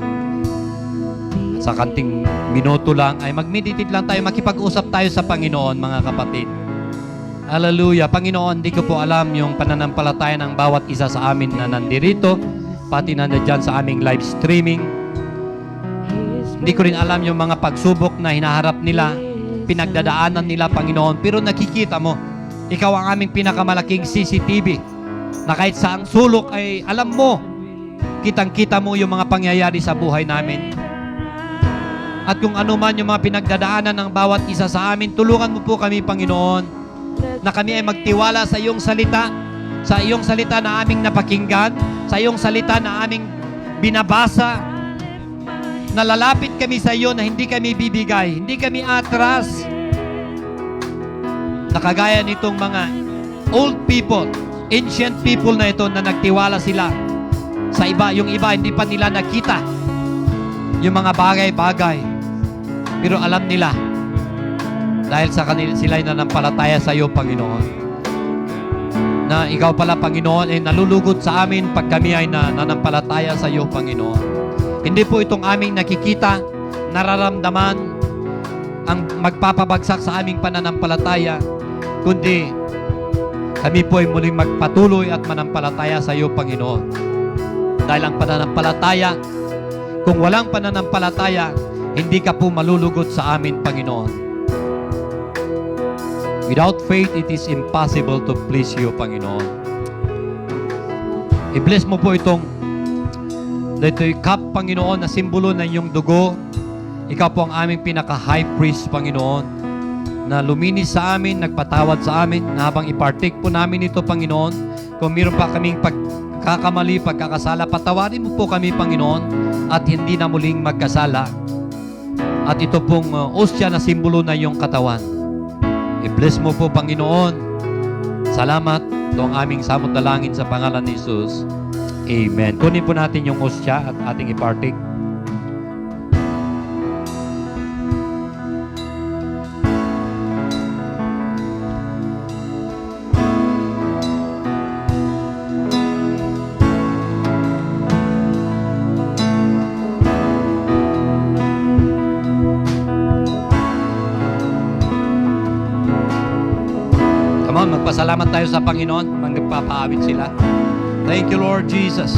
sa kanting minuto lang, ay mag-meditate lang tayo, makipag-usap tayo sa Panginoon, mga kapatid. Hallelujah. Panginoon, di ko po alam yung pananampalataya ng bawat isa sa amin na nandirito, pati na dyan sa aming live streaming. Hindi ko rin alam yung mga pagsubok na hinaharap nila, pinagdadaanan nila, Panginoon. Pero nakikita mo, ikaw ang aming pinakamalaking CCTV na kahit saang sulok ay alam mo, kitang-kita mo yung mga pangyayari sa buhay namin. At kung ano man yung mga pinagdadaanan ng bawat isa sa amin, tulungan mo po kami, Panginoon, na kami ay magtiwala sa iyong salita na aming napakinggan, sa iyong salita na aming binabasa, na lalapit kami sa iyo na hindi kami bibigay, hindi kami atras. Nakagaya nitong mga old people, ancient people na ito na nagtiwala sila sa iba. Yung iba, hindi pa nila nakita yung mga bagay-bagay. Pero alam nila, dahil sa kanila, sila ay nanampalataya sa iyo, Panginoon. Na ikaw pala, Panginoon, ay nalulugod sa amin pag kami ay nanampalataya sa iyo, Panginoon. Hindi po itong aming nakikita, nararamdaman, ang magpapabagsak sa aming pananampalataya, kundi kami po ay muling magpatuloy at manampalataya sa iyo, Panginoon. Dahil ang pananampalataya, kung walang pananampalataya, hindi ka po malulugod sa amin, Panginoon. Without faith, it is impossible to please you, Panginoon. I-bless mo po itong cup, Panginoon, na simbolo ng iyong dugo. Ikaw po ang aming pinaka-high priest, Panginoon. na luminis sa amin, nagpatawad sa amin, na habang ipartake po namin ito, Panginoon, kung meron pa kaming pagkakamali, pagkakasala, patawarin mo po kami, Panginoon, at hindi na muling magkasala. At ito pong ostya na simbolo na iyong katawan. I-bless mo po, Panginoon. Salamat. Ito ang aming samot dalangin sa pangalan ni Jesus. Amen. Kunin po natin yung ostya at ating ipartake. Come on, magpasalamat tayo sa Panginoon. Magpapaawit sila. Thank you, Lord Jesus.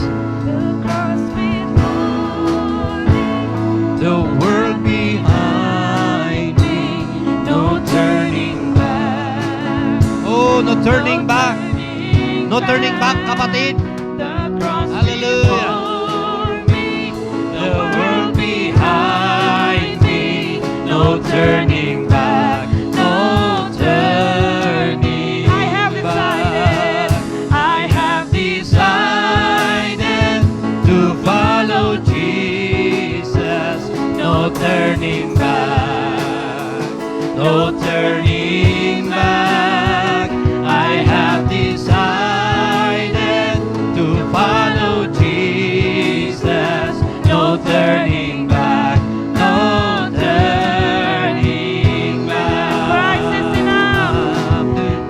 The world behind me, no turning back. Oh, no turning back. No turning back, kapatid. Hallelujah. The world behind me, no turning back. No turning back. I have decided to follow Jesus. No turning back. No turning back. I have decided to follow Jesus. No turning back. No turning back. Christ is enough.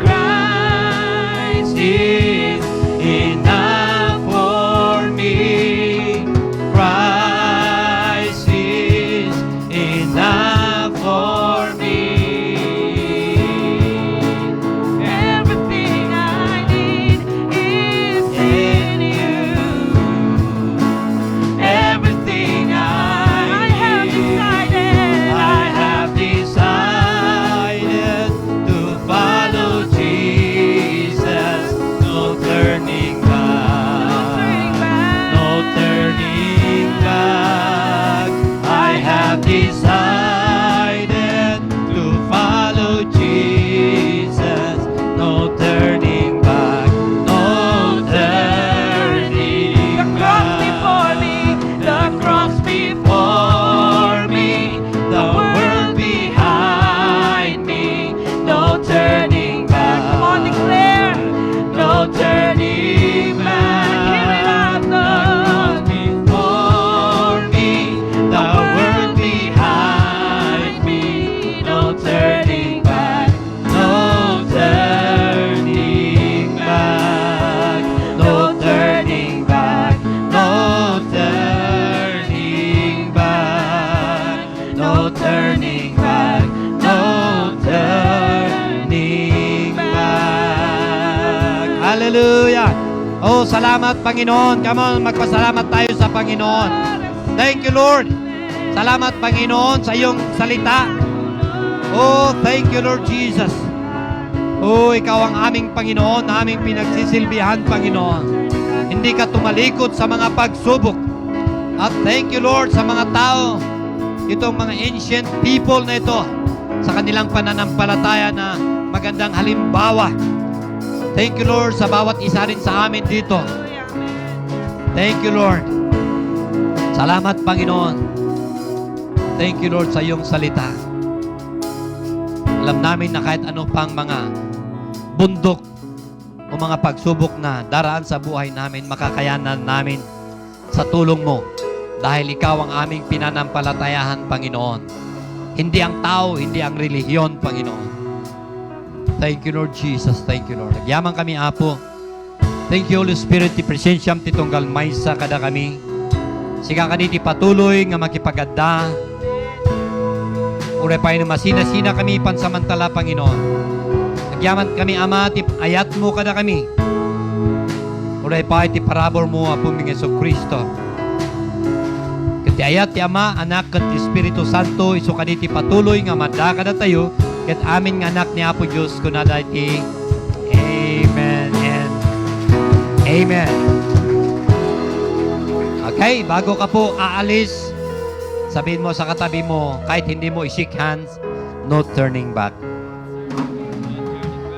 Christ is enough for me. Christ is enough for me. Everything I need is in you. Everything I have decided. I have decided to follow Jesus. No turning back. No turning back. I have decided to follow Jesus. No turning back. No turning The cross before back. me. The cross For me, the world behind me, no turning back. Come on, declare. No turning back. Hear it out, Lord. Before me, the world behind me, no turning back. No turning back. No turning back. No turning back. No turning back. No turning back. Hallelujah. Oh, salamat Panginoon. Come on, magpasalamat tayo sa Panginoon. Thank you, Lord. Salamat Panginoon sa iyong salita. Oh, thank you, Lord Jesus. Oh, ikaw ang aming Panginoon, aming pinagsisilbihan, Panginoon. Hindi ka tumalikod sa mga pagsubok. At thank you, Lord, sa mga tao, itong mga ancient people na ito, sa kanilang pananampalataya na magandang halimbawa. Thank you, Lord, sa bawat isa rin sa amin dito. Thank you, Lord. Salamat, Panginoon. Thank you, Lord, sa iyong salita. Alam namin na kahit ano pang mga bundok o mga pagsubok na daraan sa buhay namin, makakayanan namin sa tulong mo. Dahil ikaw ang aming pinanampalatayahan, Panginoon. Hindi ang tao, hindi ang relihiyon, Panginoon. Thank you, Lord Jesus. Thank you, Lord. Nagyaman kami, Apo. Thank you, Holy Spirit. Ti presensyam ti tunggal maysa kada kami. Siga kaniti patuloy nga makipagadda. Uray pa na masina-sina kami pansamantala, Panginoon. Nagyaman kami, Ama, ti ayat mo kada kami. Uray pa ti parabor mo, Apo ming Yesu Kristo. Kati ayat ti Ama, Anak, kat ti Espiritu Santo, iso kaniti patuloy nga madaka na tayo, kat amin nga anak ni Apo Diyos, kunada iti Amen and Amen. Okay, bago ka po aalis, sabihin mo sa katabi mo, kahit hindi mo i-shake hands, no turning back.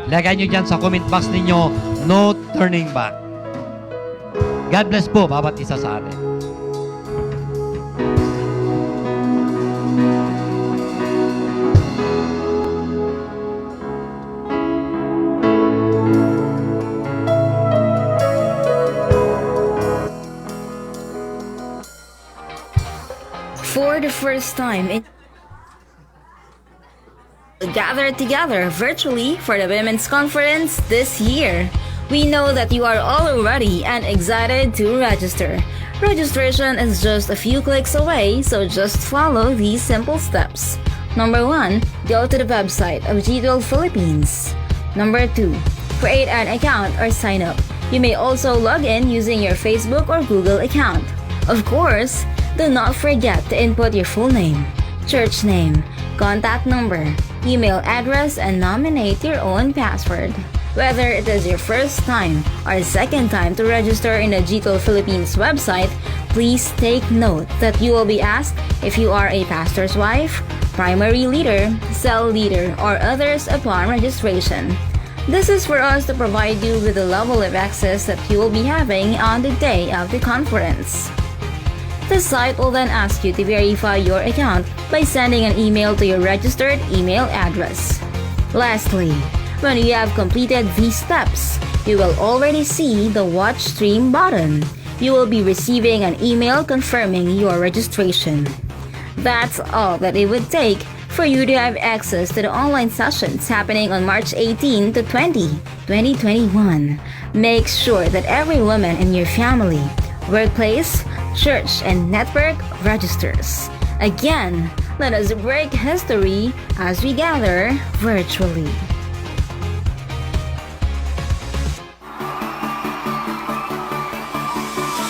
Lagay nyo dyan sa comment box ninyo, no turning back. God bless po bawat isa sa atin. For the first time in gathered together virtually for the Women's Conference this year. We know that you are all ready and excited to register. Registration is just a few clicks away, so just follow these simple steps. Number 1, go to the website of G12 Philippines. Number 2, create an account or sign up. You may also log in using your Facebook or Google account. Of course, do not forget to input your full name, church name, contact number, email address, and nominate your own password. Whether it is your first time or second time to register in the G12 Philippines website, please take note that you will be asked if you are a pastor's wife, primary leader, cell leader, or others upon registration. This is for us to provide you with the level of access that you will be having on the day of the conference. The site will then ask you to verify your account by sending an email to your registered email address. Lastly, when you have completed these steps, you will already see the Watch Stream button. You will be receiving an email confirming your registration. That's all that it would take for you to have access to the online sessions happening on March 18 to 20, 2021. Make sure that every woman in your family, workplace, church, and network registers. Again, let us break history as we gather virtually.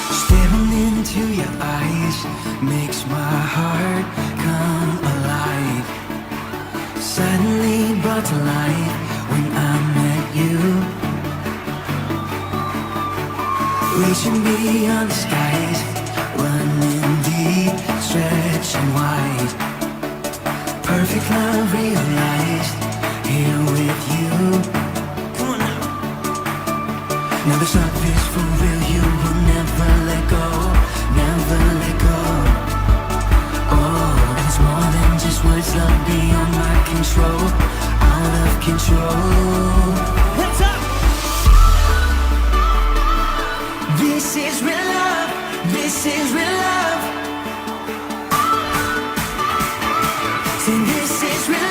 Staring into your eyes makes my heart come alive. Suddenly brought to life when I met you. Reaching beyond the skies, running deep, stretching wide. Perfect love realized here with you. Come on now. Now this love is for real. You will never let go, never let go. Oh, it's more than just words. Love beyond my control, out of control. What's up? This is real love. This is real love. See, this is real